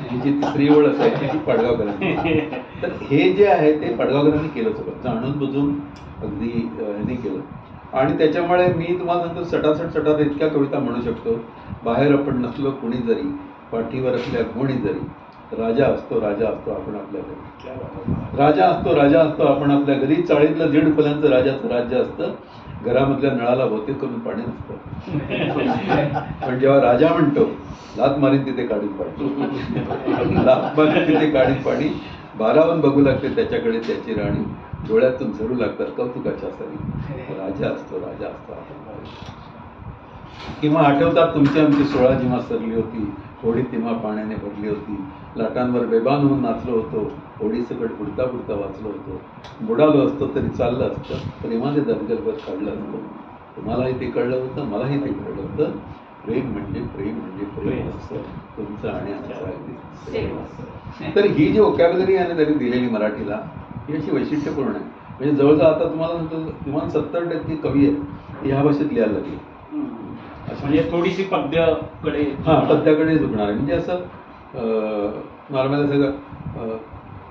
ही जी तिसरी ओळ असायची ती पाडगावकरांनी. तर हे जे आहे ते पाडगावकरांनी केलं सगळं, जाणून बुजून अगदी ह्यांनी केलं. आणि त्याच्यामुळे मी तुम्हाला सांगतो, सटासट इतक्या कविता म्हणू शकतो. बाहेर आपण नसलो कुणी जरी, पाठीवर असल्या कोणी जरी, राजा असतो आपण आपल्या घरी. राजा असतो आपण आपल्या घरी. चाळीतलं 1.5 खोल्यांचं राजाचं राज्य असतं. घरामधल्या नळाला बहुतेक करून पाणी नसतं. पण जेव्हा राजा म्हणतो, लात मारीन तिथे काढून पाणी, लात मारीन तिथे काढून पाणी. भारावून बघू लागते त्याच्याकडे त्याची राणी, डोळ्यातून झरू लागतात कौतुकाच्या सरी. राजा असतो आपण. किंवा आठवतात तुमची आमची 16 जेव्हा सरली होती, होडी तेव्हा पाण्याने भरली होती. लाटांवर बेभान होऊन नाचलो होतो, होडी सकट बुडता वाचलो होतो. बुडालो असतो तरी चाललं असतं, प्रेमाने दरगलभर काढलं असतं. तुम्हालाही ते कळलं होतं, मलाही ते कळलं होतं. प्रेम म्हणजे प्रेम असतं, तुमचं आणि आमचं अगदी. तर ही जी वोकॅब्युलरी आहे ना त्यांनी दिलेली मराठीला, ही अशी वैशिष्ट्यपूर्ण आहे. म्हणजे जवळजवळ आता तुम्हाला सांगतो, किमान 70% कवी आहेत ह्या भाषेत लिहायला लागली. म्हणजे थोडीशी पद्याकडे झुकणार आहे. म्हणजे असं नॉर्मल सगळं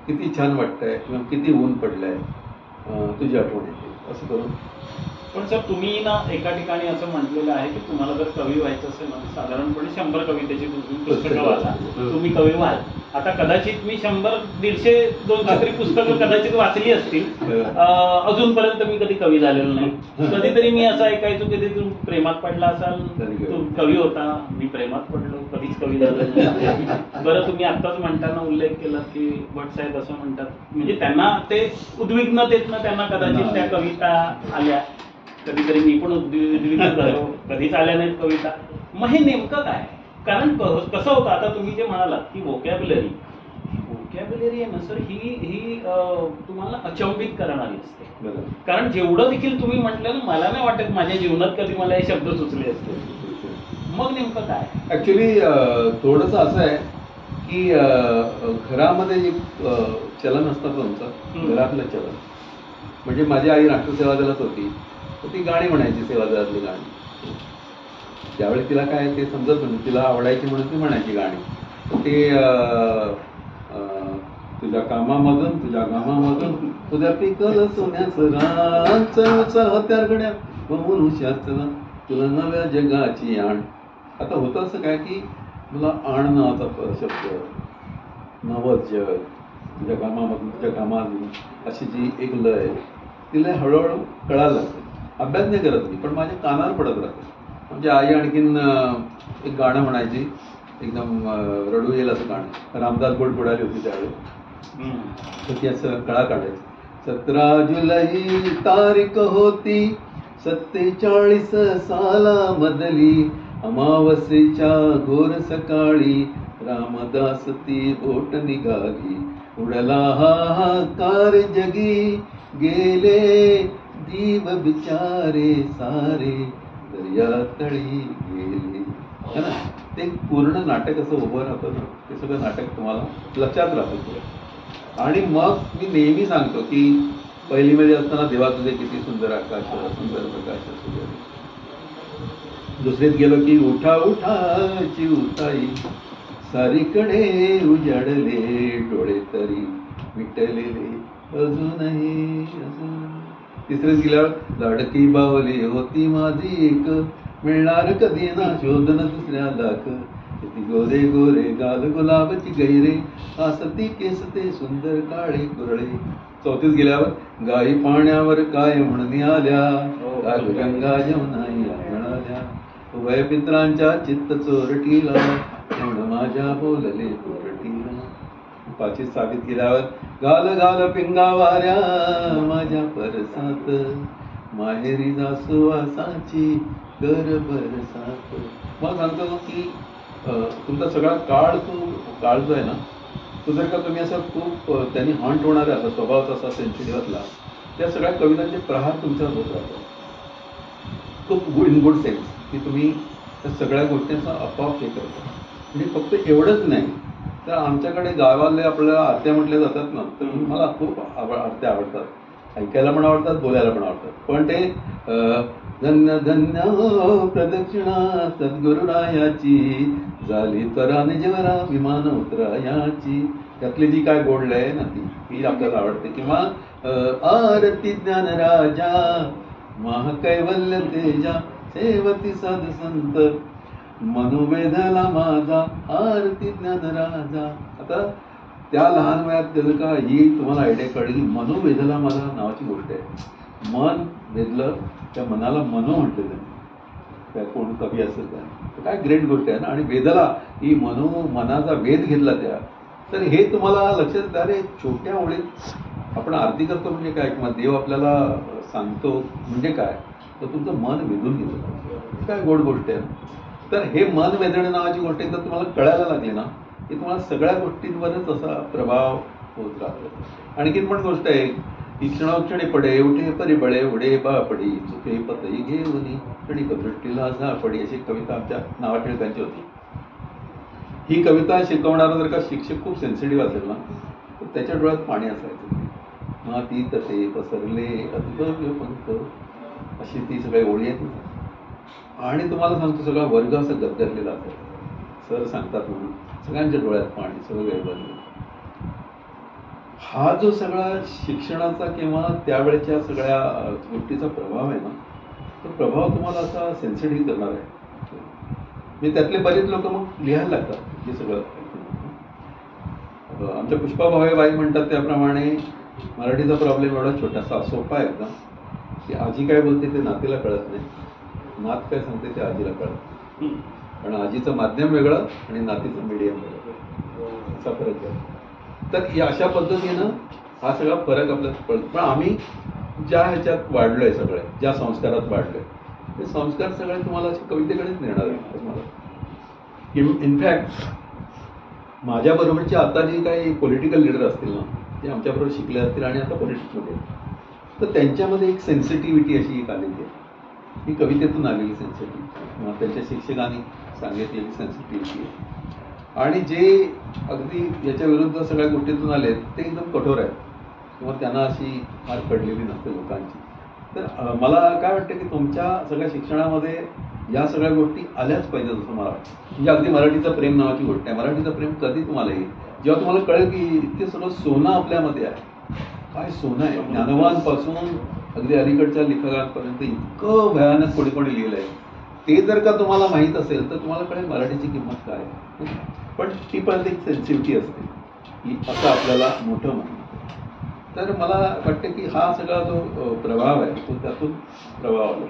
किती छान वाटतंय किंवा किती ऊन पडलंय, तुझी आठवण येते असं करून. पण सर तुम्ही ना एका ठिकाणी असं म्हटलेलं आहे की तुम्हाला जर कवी व्हायचं असेल ना, साधारणपणे 100 कवितेची पुस्तकं वाचा, तुम्ही कवी व्हाल. आता कदाचित मी 100, 150, 200 तरी पुस्तकं कदाचित वाचली असतील. अजूनपर्यंत मी कधी कवी झालेलो नाही. कधीतरी मी असं ऐकायचो की ते तुम्ही प्रेमात पडला असाल, तुम्ही कवी होता. मी प्रेमात पडलो, कधीच कवी झालो नाही. बरं, तुम्ही आत्ताच म्हणताना उल्लेख केला की भट साहेब असं म्हणतात, म्हणजे त्यांना ते उद्विग्नतेतनं त्यांना कदाचित त्या कविता आल्या. कधीतरी मी पण उद्विग्न झालो, कधीच आल्या नाहीत कविता. मग हे नेमकं काय? कारण कसं होतं, आता तुम्ही जे म्हणालात की वोकॅब्युलरी आहे ना सर, ही तुम्हाला अचंबित करणारी असते. कारण जेवढं देखील तुम्ही म्हटलं ना, मला नाही वाटत माझ्या जीवनात कधी मला हे शब्द सुचले असते. मग नेमकं काय? ऍक्च्युली थोडंसं असं आहे की घरामध्ये जे चलन असतं तुमचं, घरातलं चलन. म्हणजे माझी आई राष्ट्रसेवा दलात होती, तर ती गाणी म्हणायची, सेवा दलातली गाणी. त्यावेळी तिला काय ते समजत नाही, तिला आवडायची म्हणून ती म्हणायची गाणी. ते तुझ्या कामामधून तुझ्या पिकल सोन्याचं रान, उत्साह गड्या मनुष्याचं तुला नव्या जगाची आण. आता होतं असं काय की मला आण नावाचा शब्द, नवच जग, तुझ्या कामामधून अशी जी एक लय, तिला हळूहळू कळायला लागते. अभ्यास नाही करत मी, पण माझ्या कानावर पडत राहते. म्हणजे आई आणखीन एक गाणं म्हणायची, एकदम रडू येईल असं गाणं, रामदास बोट बुडाली होती त्यावेळी. तर ती असं कळा काढायची. 17 जुलै तारीख होती 47 सालामधली, अमावस्येच्या घोर सकाळी रामदास ती बोट निघाली. उडला हाहाकार जगी, गेले दीव बिचारे सारे, दर्यातळी गेले. है ना, ते पूर्ण नाटक असं उभं राहतं ना, ते सगळं नाटक तुम्हाला लक्षात राहतं. आणि मग मी नेहमी सांगतो की पहिलीमध्ये असताना देवा तुझे किती सुंदर आकाश, सुंदर प्रकाश असू. दुसरीत गेलो की उठा चिवताई, सारीकडे उजाडले डोळे तरी मिटलेले अजूनही. तिसरीत गेल्यावर लाडकी बावली होती माझी एक, मिळणार कधी ना शोधन दुसऱ्या लाख. किती गोरे गोरे गाल गुलाबची गैरे, आसती केस ते सुंदर काळे कुरळे. चौथीत गेल्यावर गाई पाण्यावर काय म्हणून आल्या, गंगा जमुनाई मिळाल्या. उभय पित्रांच्या चित्त चोरटीला, म्हणून माझ्या बोलले चोरटीला. 5वीत 6वीत गेल्यावर गाल गाल पिंगा वाऱ्या माझ्या परसात, माहेरी जासुवासाची कर बरसात. मग सांगतो की तुमचा सगळा काळ जो आहे ना, तो जर का तुम्ही असं खूप त्यांनी हॉन्ट होणारा असा स्वभावाचा असा सेन्सिटिव्ह असला, त्या सगळ्या कवितांचे प्रहार तुमच्यावर होत राहतात. खूप इन गुड सेन्स की तुम्ही त्या सगळ्या गोष्टींचा आपोआप हे करता. म्हणजे फक्त एवढंच नाही, तर आमच्याकडे गावाले आपल्याला आरत्या म्हटल्या जातात ना, तर मला खूप आरत्या आवडतात. ऐकायला पण आवडतात, बोलायला पण आवडतात. पण ते धन्य धन्य प्रदक्षिणा सद्गुरुरायाची झाली तरा निजवरा विमान उतरायाची, त्यातली जी काय गोडलं आहे ना ती आपल्याला आवडते. किंवा आरती ज्ञानराजा महाकैवल्य तेजा सेवती साधू संत मनोवेधला माझा आरती ज्ञानराजा. आता त्या लहान वयात त्याचं का ही तुम्हाला आयडिया कळली. मनोवेधला माझा नावाची गोष्ट आहे. मन वेधलं, त्या मनाला मनो म्हटलं त्यांनी. त्या कोण कवी असेल त्या काय ग्रेट गोष्ट आहे ना. आणि वेधला ही मनाचा वेध घेतला त्या. तर हे तुम्हाला लक्षात येतं. अरे छोट्या ओळीत आपण आरती करतो म्हणजे काय, किंवा देव आपल्याला सांगतो म्हणजे काय, तर तुमचं मन वेधून घेतं. काय गोड गोष्ट आहे. तर हे मन वेधणे नावाची गोष्ट जर तुम्हाला कळायला लागली ना की तुम्हाला सगळ्या गोष्टींवरच असा प्रभाव होत राहतो. आणखीन पण गोष्ट आहे की क्षणोक्षणी पडे उठे परिबळे उडे बापडी चुके पतई घेऊनी क्षणिक दृष्टीला झापडी, अशी कविता आमच्या नावा टिळकांची होती. ही कविता शिकवणारा जर का शिक्षक खूप सेन्सिटिव्ह असेल ना तर त्याच्या डोळ्यात पाणी असायचं. माती तसे पसरले अद्भव्य पंख, अशी ती सगळी ओळी आहे. आणि तुम्हाला सांगतो सगळा वर्ग असा गदगदलेला असायचा. सर सांगतात म्हणून सगळ्यांच्या डोळ्यात पाणी, सगळं वेळ बनलं. हा जो सगळा शिक्षणाचा किंवा त्यावेळेच्या सगळ्या गोष्टीचा प्रभाव आहे ना, तो प्रभाव तुम्हाला असा सेन्सिटिव्ह करणार आहे. मी त्यातले बरेच लोक मग लिहायला लागतात हे सगळं. आमच्या पुष्पा भावेबाई म्हणतात त्याप्रमाणे मराठीचा प्रॉब्लेम एवढा छोटासा सोपा आहे एकदम की आजी काय बोलते ते नातीला कळत नाही, नात काय सांगते ते आजीला कळत. कारण आजीचं माध्यम वेगळं आणि नातीचं मीडियम वेगळं, असा फरक आहे. तर अशा पद्धतीनं हा सगळा फरक आपल्याला कळतो. पण आम्ही ज्या ह्याच्यात वाढलोय, सगळे ज्या संस्कारात वाढलोय, ते संस्कार सगळे तुम्हाला कवितेकडेच नेणार आहे मला. इनफॅक्ट माझ्याबरोबरचे आता जे काही पॉलिटिकल लीडर असतील ना, ते आमच्याबरोबर शिकले असतील आणि आता पॉलिटिक्समध्ये, तर त्यांच्यामध्ये एक सेन्सिटिव्हिटी अशी एक आलेली आहे. ही कवितेतून आलेली सेन्सिटिव्हिटी, त्यांच्या शिक्षकांनी सांगितलेली सेन्सिटिव्हिटी आहे. आणि जे अगदी याच्या विरुद्ध सगळ्या गोष्टीतून आले ते एकदम कठोर आहेत किंवा त्यांना अशी फार पडलेली नसते लोकांची. तर मला काय वाटतं की तुमच्या सगळ्या शिक्षणामध्ये या सगळ्या गोष्टी आल्याच पाहिजेत असं मला वाटतं. म्हणजे अगदी मराठीचं प्रेम नावाची गोष्ट आहे. मराठीचं प्रेम कधी तुम्हाला येईल जेव्हा तुम्हाला कळेल की इतके सगळं सोनं आपल्यामध्ये आहे. काय सोनं आहे, ज्ञानवानपासून अगदी अलीकडच्या लेखकांपर्यंत इतकं भयानक कोणी कोणी लिहिलं आहे. ते जर का तुम्हाला माहीत असेल तर तुम्हाला कळेल मराठीची किंमत काय आहे. पण ती पण एक सेन्सिटिव्हिटी असते की असं आपल्याला मोठं म्हणणं. तर मला वाटतं की हा सगळा जो प्रभाव आहे तो त्यातून प्रभाव आला.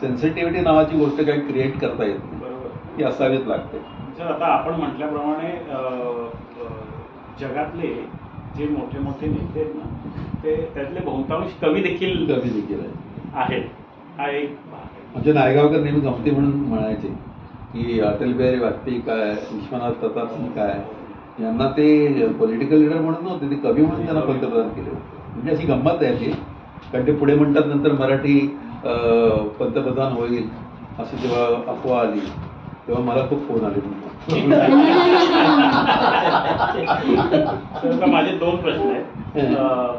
सेन्सिटिव्हिटी नावाची गोष्ट काही क्रिएट करता येत नाही, बरोबर, ती असावीच लागते. सर आता आपण म्हटल्याप्रमाणे जगातले जे मोठे मोठे नेते आहेत ना, ते त्यातले बहुतांश कवी देखील आहेत. हा एक आमचे नायगावकर नेहमी गमती म्हणून म्हणायचे की अटल बिहारी वाजपेयी काय, विश्वनाथ प्रताप सिंग काय, यांना ते पॉलिटिकल लीडर म्हणून नव्हते, ते कवी म्हणून त्यांना पंतप्रधान केले होते. म्हणजे अशी गंमत आहे ती. कारण ते पुढे म्हणतात नंतर मराठी पंतप्रधान होईल अशी जेव्हा अफवा आली तेव्हा मला खूप फोन आले. माझे दोन प्रश्न आहेत.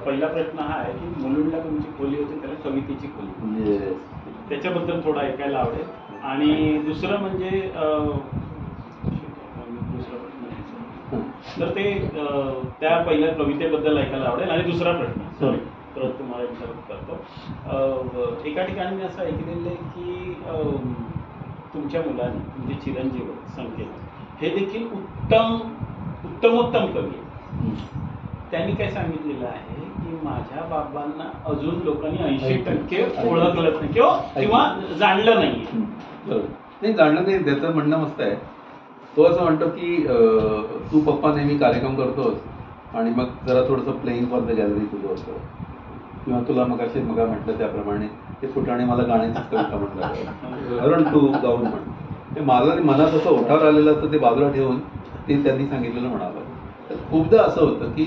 पहिला प्रश्न हा आहे की मुलुंडला तुमची खोली होती त्याला कवितेची खोली, त्याच्याबद्दल थोडं ऐकायला आवडेल. आणि दुसरं म्हणजे तर ते त्या पहिल्या कवितेबद्दल ऐकायला आवडेल. आणि दुसरा प्रश्न सॉरी परत तुम्हाला विचारत करतो. एका ठिकाणी मी असं ऐकलेलं आहे की तुमच्या मुलाने म्हणजे चिरंजीव संकेत हे देखील उत्तमोत्तम कवी आहे. त्यांनी काय सांगितलेलं आहे की माझ्या बाबांना अजून लोकांनी 80% ओळखलंच नाही किंवा जाणलं नाही. नाही जाणलं नाही, त्याचं म्हणणं मस्त आहे. तो असं म्हणतो की तू पप्पा नेहमी कार्यक्रम करतोस आणि मग जरा थोडंसं प्लेइंग फॉर द गॅलरी तुझं होतं, किंवा तुला मग असे मग म्हटलं त्याप्रमाणे ते फुटाणे मला गाण्याचीच कविता म्हटलं कारण तू गाऊन म्हण. ते मला मनात असं ओठावर आलेलं असतं ते बाजूला ठेवून ते त्यांनी सांगितलेलं म्हणावं. तर खूपदा असं होतं की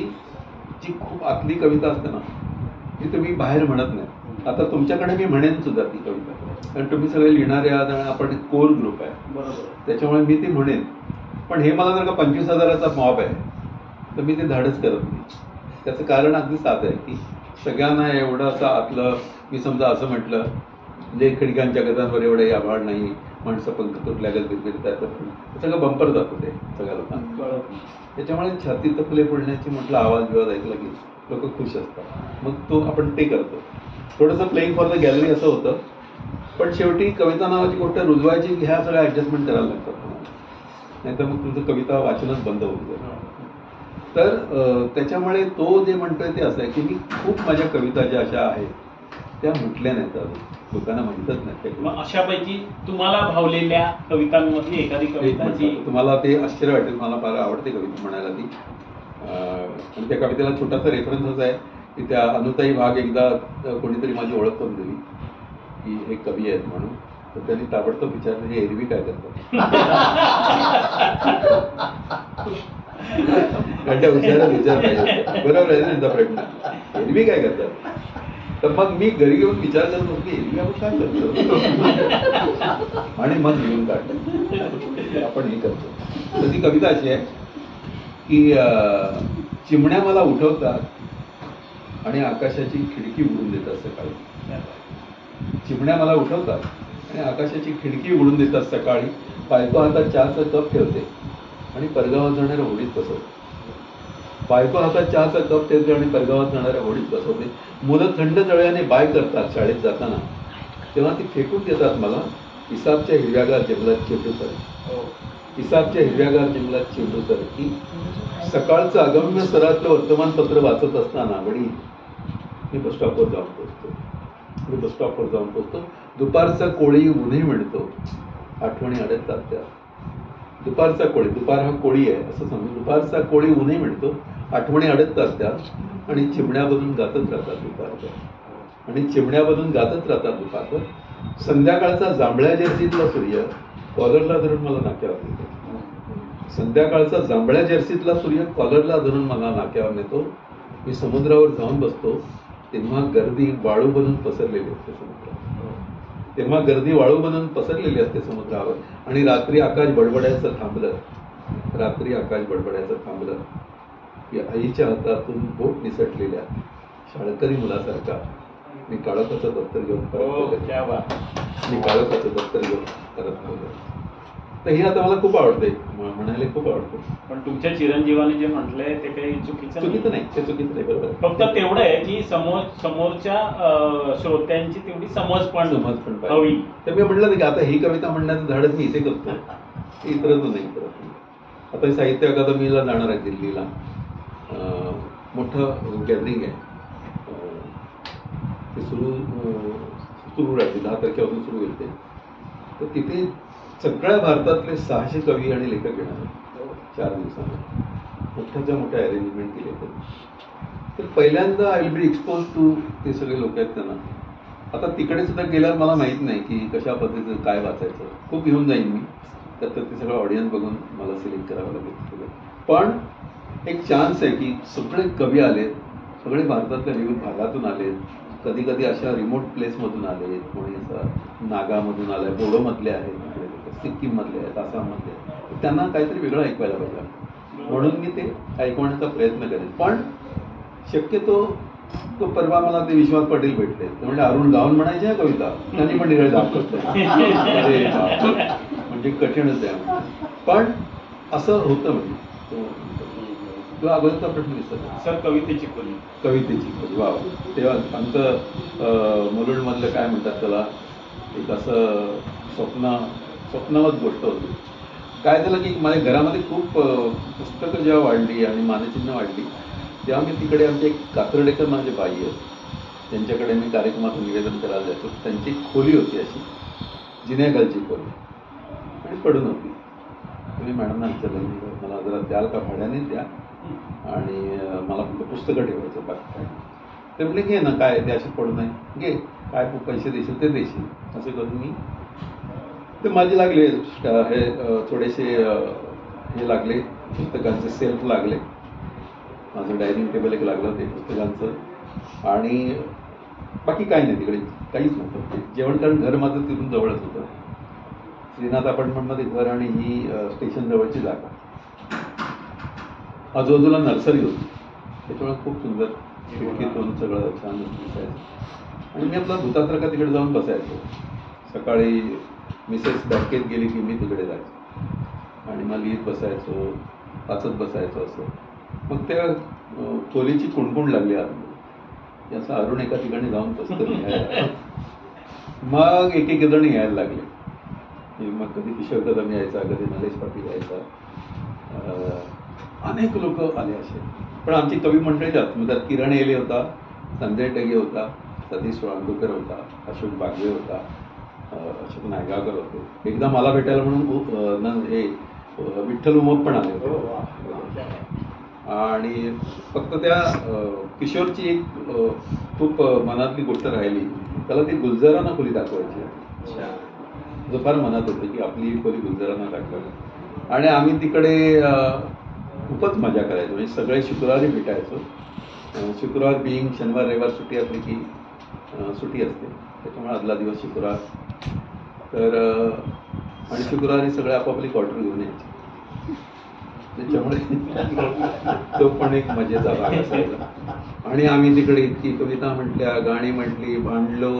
जी खूप आतली कविता असते ना ती तुम्ही बाहेर म्हणत नाही. आता तुमच्याकडे मी म्हणेन सुद्धा ती कविता, कारण तुम्ही सगळे लिहिणारे आहात आणि आपण कोर ग्रुप आहे, बरोबर, त्याच्यामुळे मी ती म्हणेन. पण हे मला जर का 25,000चा मॉब आहे तर मी ते धाडच करत नाही. त्याचं कारण अगदी साधं आहे की सगळ्यांना एवढं असं आतलं, मी समजा असं म्हटलं म्हणजे खिडक्यांच्या गजांवर एवढं आभाळ नाही, माणसं पंख तुटल्यागत बिरबिरतात, सगळं बंपर जातं ते सगळ्या लोकांना. त्याच्यामुळे छातीत फुले फुलण्याची म्हटलं आवाज बिवाज ऐकला की लोक खुश असतात. मग तो आपण ते करतो. थोडंसं प्लेइंग फॉर द गॅलरी असं होतं, पण शेवटी कविता नावाची गोष्ट रुजवायची की ह्या सगळ्या ऍडजस्टमेंट करायला लागतात तुम्हाला, नाहीतर मग तुमचं कविता वाचनच बंद होऊन जाईल. तर त्याच्यामुळे तो जे म्हणतोय ते असं आहे की मी खूप माझ्या कविता ज्या अशा आहेत त्या म्हटल्या नाहीत अजून, लोकांना माहितच नाही. मग अशापैकी तुम्हाला भावलेल्या कवितांमधली एखादी कविता जी तुम्हाला ते आश्चर्य वाटेल, मला फार आवडते कविता म्हणायला ती. आणि त्या कवितेला छोटासा रेफरन्स आहे की त्या अनुताई भाग एकदा कोणीतरी माझी ओळख करून दिली की हे कवी आहेत म्हणून. तर त्यांनी ताबडतोब विचारलं हे एरवी काय करतात. कारण त्या विचार पाहिजे, बरोबर आहे ना त्यांचा प्रश्न, एरवी काय करतात. तर मग मी घरी घेऊन विचार करत होतो की एरवी आपण काय करतो, आणि मग लिहून काढलं आपण हे करतो. तर ती कविता अशी आहे की चिमण्या मला उठवतात आणि आकाशाची खिडकी उघडून देतात सकाळी. चिमण्या मला उठवतात आणि आकाशाची खिडकी उघडून देतात सकाळी. बायको हातात चहाचा कप ठेवते आणि परगावात जाणाऱ्या होडीत बसवते. बायको हातात चहाचा कप ठेवते आणि परगावात जाणाऱ्या होडीत बसवते. मुलं थंड जळ्याने बाय करतात शाळेत जाताना, तेव्हा ती फेकून देतात मला हिसाबच्या हिरव्यागार जंगलात चिरडूसारखी. हिसाबच्या हिरव्यागार जंगलात चिरडूसारखी. सकाळचं अगम्य स्तरातलं वर्तमानपत्र वाचत असताना वडील मी बसस्टॉपवर जाऊन पोचतो. दुपारचा कोळी उन्हे म्हणतो, आठवणी अडकतात त्या. दुपारचा कोळी, दुपार हा कोळी आहे असं समजून, दुपारचा कोळी उन्हे म्हणतो, आठवणी अडकतात त्या. आणि चिमण्यामधून गातच राहतात दुपारभर, आणि चिमण्यामधून गातच राहतात दुपारभर. संध्याकाळचा जांभळ्या जर्सीतला सूर्य कॉलरला धरून मला नाक्यावर नेतो. संध्याकाळचा जांभळ्या जर्सीतला सूर्य कॉलरला धरून मला नाक्यावर नेतो. मी समुद्रावर जाऊन बसतो, तेव्हा गर्दी वाळू बनून पसरलेली असते समुद्रावर. तेव्हा गर्दी वाळू बनून पसरलेली असते समुद्रावर. आणि रात्री आकाश बडबडायचं थांबलं की आईच्या हातातून बोट निसटलेल्या शाळकरी मुलासारखा मी काळोखाचं दप्तर घेऊन परत आलो. तर हे आता मला खूप आवडते, म्हणायला खूप आवडतं. पण तुमच्या चिरंजीवाने जे म्हटलंय ते काही चुकीचं नाही, ते चुकीचं नाही, बरोबर. फक्त तेवढं आहे की समोरच्या श्रोत्यांची तेवढी समज पण हवी. तर मी म्हटलं की आता ही कविता म्हणण्याचं धाडस मी इथे करतो, इतरच नाही करत. आता साहित्य अकादमीला जाणार आहे दिल्लीला, मोठं गॅदरिंग आहे, ते सुरू राहते, 10 तारखेपासून सुरू होईल ते. तर तिथे सगळ्या भारतातले 600 कवी आणि लेखक येणार आहेत 4 दिवसांमध्ये. मोठ्याच्या मोठ्या अरेंजमेंट केले तर पहिल्यांदा I will be expose to ते सगळे लोक आहेत त्यांना. आता तिकडे सुद्धा गेल्यावर मला माहित नाही की कशा पद्धतीचं काय वाचायचं. खूप घेऊन जाईन मी, तर ते सगळं ऑडियन्स बघून मला सिलेक्ट करावं लागेल. पण एक चान्स आहे की सगळे कवी आलेत, सगळे भारतातल्या विविध भागातून आलेत, कधी कधी अशा रिमोट प्लेसमधून आलेत, कोणी असं नागामधून आलाय, बोडोमधले आहेत, सिक्कीममधले आहेत, आसाममधले आहेत. त्यांना काहीतरी वेगळं ऐकवायला पाहिजे, म्हणून मी ते ऐकवण्याचा प्रयत्न करेन. पण शक्यतो तो परवा मला ते विश्वास पाटील भेटले, ते म्हणजे अरुण गावून म्हणायचे कविता, त्यांनी पण निघायला म्हणजे कठीणच आहे. पण असं होतं म्हणजे तुला अगोदरचा प्रश्न दिसत सर, कवितेची खोली वा. तेव्हा आमचं मुलुंडमधलं काय म्हणतात त्याला, एक असं स्वप्नवत गोष्ट होती. काय झालं की माझ्या घरामध्ये खूप पुस्तकं जेव्हा वाढली आणि मानचिन्ह वाढली, तेव्हा मी तिकडे आमचे एक कातर्डेकर माझे बाई आहेत, त्यांच्याकडे मी कार्यक्रमाचं निवेदन करायला जायचो. त्यांची खोली होती अशी जिन्याखालची खोली, आणि पडून होती. तुम्ही मॅडमना विचारलं मला जरा द्याल का, भाड्याने द्या, आणि मला फक्त पुस्तकं ठेवायचं, बाकी काय. ते म्हटले घे ना, काय ते असे पडू नये, घे, काय पैसे देशील ते देशील. असे करून मी ते माझे लागले हे थोडेसे हे लागले पुस्तकांचे सेल्फ लागले, माझं डायनिंग टेबल एक लागलं ते पुस्तकांचं, आणि बाकी काही नाही तिकडे, काहीच नव्हतं. जेवण कारण घर माझं तिथून जवळच होतं, श्रीनाथ अपार्टमेंटमध्ये घर आणि ही स्टेशन जवळची जागा. आजूबाजूला नर्सरी होती, त्याच्यामुळे खूप सुंदर खिडकीतून सगळं छान दिसायचं. आणि मी आपला भूतात्रका तिकडे जाऊन बसायचो. सकाळी मिसेस बँकेत गेली की मी तिकडे जायचो आणि मग लिहित बसायचो, वाचत बसायचो असं. मग त्या खोलीची कुणकुण लागली आतमध्ये, असं अरुण एका ठिकाणी जाऊन पुस्तक लिहायला. मग एक जण यायला लागले. मग कधी किशोर कदम यायचा, कधी नरेश पाटील यायचा, अनेक लोक आले असे. पण आमची कवी मंडळी जात, मग त्यात किरण येले होता, संजय टगे होता, सतीश सोळंकर होता, अशोक बागवे होता, अशोक नायगावकर होते. एकदा मला भेटायला म्हणून हे विठ्ठल उमप पण आले होते. आणि फक्त त्या किशोरची एक खूप मनातली गोष्ट राहिली, त्याला ती गुलजारांना खोली दाखवायची. जो फार मनात होतं की आपली खोली गुलजारांना दाखवायची. आणि आम्ही तिकडे खूपच मजा करायचो. म्हणजे सगळे शुक्रवारी भेटायचो. शुक्रवार बिईंग शनिवार रविवार सुट्टी असली की सुट्टी असते, त्याच्यामुळे आदला दिवस शुक्रवार. तर आणि शुक्रवारी सगळे आपापली क्वार्टर घेऊन यायचे. त्याच्यामुळे तो पण एक मजेचा भाग असायचा. आणि आम्ही तिकडे इतकी कविता म्हटल्या, गाणी म्हटली, भांडलो,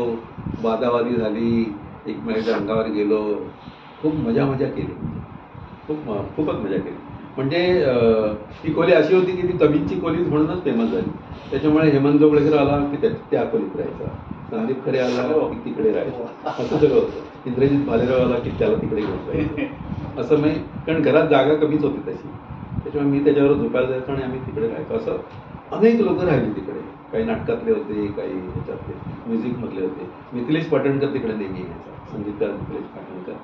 वादावादी झाली, एकमेकांच्या अंगावर गेलो, खूप मजा केली. खूपच मजा केली. म्हणजे ती खोली अशी होती की ती कवींची खोली म्हणूनच फेमस झाली. त्याच्यामुळे हेमंत जोगळेकर आला की त्या खोलीत राहायचा, संदीप खरे आला की तिकडे राहायचा, असं सगळं होतं. इंद्रजित भालेराव आला की त्याला तिकडे घेऊन जायचं असं. मी कारण घरात जागा कमीच होती तशी, त्याच्यामुळे मी त्याच्यावर झोपायला जायचो आणि आम्ही तिकडे राहायचो. असं अनेक लोक राहिली तिकडे. काही नाटकातले होते, काही ह्याच्यातले म्युझिकमधले होते. मिथिलेश पाटणकर तिकडे नेहमी यायचा, संगीतकार मिथिलेश पाटणकर.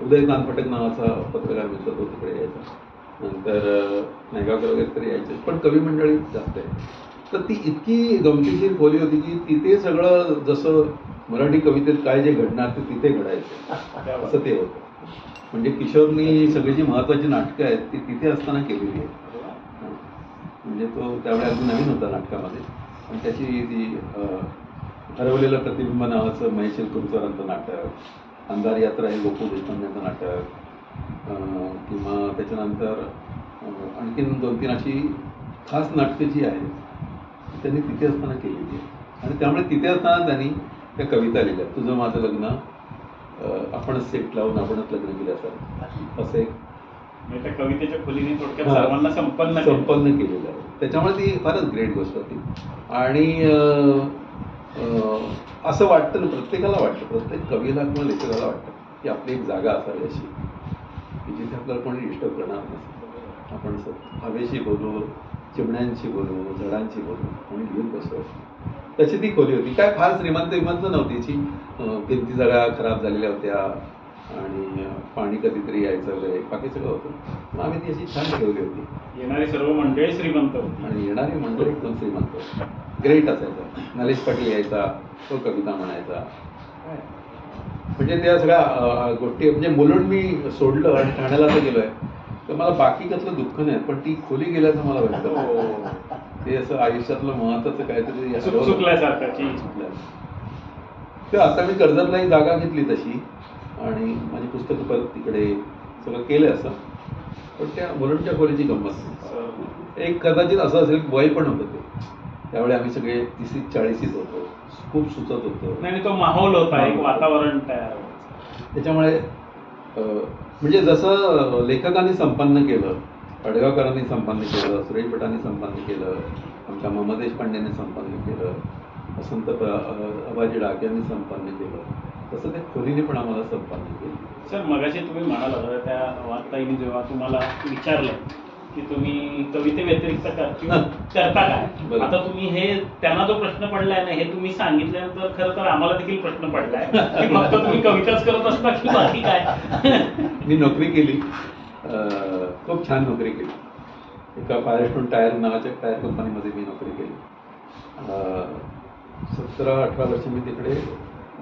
उदय नानपटक नावाचा पत्रकार मित्र तो तिकडे यायचा. नंतर नायगावकर वगैरे तरी यायचे, पण कवी मंडळी जास्त आहे. तर ती इतकी गमतीशीर खोली होती की तिथे सगळं जसं मराठी कवितेत काय जे घडणार ते तिथे घडायचं, असं ते होतं. म्हणजे किशोरनी सगळी जी महत्वाची नाटकं आहेत ती तिथे असताना केलेली आहेत. म्हणजे तो त्यावेळी अगदी नवीन होता नाटकामध्ये. पण त्याची ती हरवलेलं प्रतिबिंब नावाचं महेश कुलकर्णीचं नाटक, अंधार यात्रा हे गोकुळ देशपांडेंचं नाटक, किंवा त्याच्यानंतर आणखीन 2-3 अशी खास नाटकं जी आहेत त्यांनी तिथे असताना केलेली आहे. आणि त्यामुळे तिथे असताना त्यांनी त्या कविता लिहिल्या. तुझं माझं लग्न, आपणच सेट लावून आपणच लग्न केलं असं एक त्या कवितेच्या खोलीने थोडक्यात सर्वांना संपन्न केलेलं आहे. त्याच्यामुळे ती फारच ग्रेट गोष्ट होती. आणि असं वाटतं ना, प्रत्येकाला वाटतं, प्रत्येक कवीला किंवा लेखकाला वाटतं की आपली एक जागा असावी अशी की जिथे आपल्याला कोणी डिस्टर्ब करणार नसतं. आपण हवेशी बोलू, चिमण्यांशी बोलू, झाडांशी बोलू आणि लिहून बसू. तशी ती खोली होती. काय फार श्रीमंत नव्हती. ती भिंती सगळ्या खराब झालेल्या होत्या आणि पाणी कधीतरी यायचं वगैरे, बाकी सगळं होतं. आम्ही ती अशी छान ठेवली होती. येणारी सर्व मंडळी श्रीमंत होती आणि येणारी मंडळी एकदम श्रीमंत. ग्रेट असायचं. नरेश पाटील यायचा, तो कविता म्हणायचा. म्हणजे त्या सगळ्या गोष्टी, म्हणजे मुलुंड मी सोडलं आणि ठाण्याला तर गेलोय तर मला बाकी कसलं दुःख नाही, पण ती खोली गेल्याचं मला वाटतं. ते असं आयुष्यातलं महत्वाचं काहीतरी चुकल्यासारखं. तर आता मी कर्जतलाही जागा घेतली तशी आणि माझी पुस्तकं परत तिकडे सगळं केलं असं. पण त्या मुलुंडच्या खोलीची गंमत एक कदाचित असं असेल, वय पण होतं ते त्यावेळी. आम्ही सगळे 30-40 होतो, खूप सुचत होतो. नाही, तो माहोल होता, एक वातावरण तयार. त्याच्यामुळे म्हणजे जसं लेखकांनी संपन्न केलं, पडगावकरांनी संपन्न केलं, सुरेश भटांनी संपन्न केलं, आमच्या मम देशपांडेंनी संपन्न केलं, वसंत अबाजी डाक्यांनी संपन्न केलं, तसं त्या खोलीने पण आम्हाला संपन्न केलं. सर, मगाशी तुम्ही म्हणाला त्या वार्ताईने जेव्हा तुम्हाला विचारलं की तुम्ही कविते व्यतिरिक्त करता काय, आता तुम्ही हे त्यांना जो प्रश्न पडलाय ना, हे तुम्ही सांगितल्यानंतर खरं तर आम्हाला देखील प्रश्न पडलाय की फक्त तुम्ही कविताच करत असता की बाकी काय. मी नोकरी केली, खूप छान नोकरी केली. एका फायरस्टोन टायर नावाच्या टायर कंपनीमध्ये मी नोकरी केली. 17-18 वर्ष मी तिकडे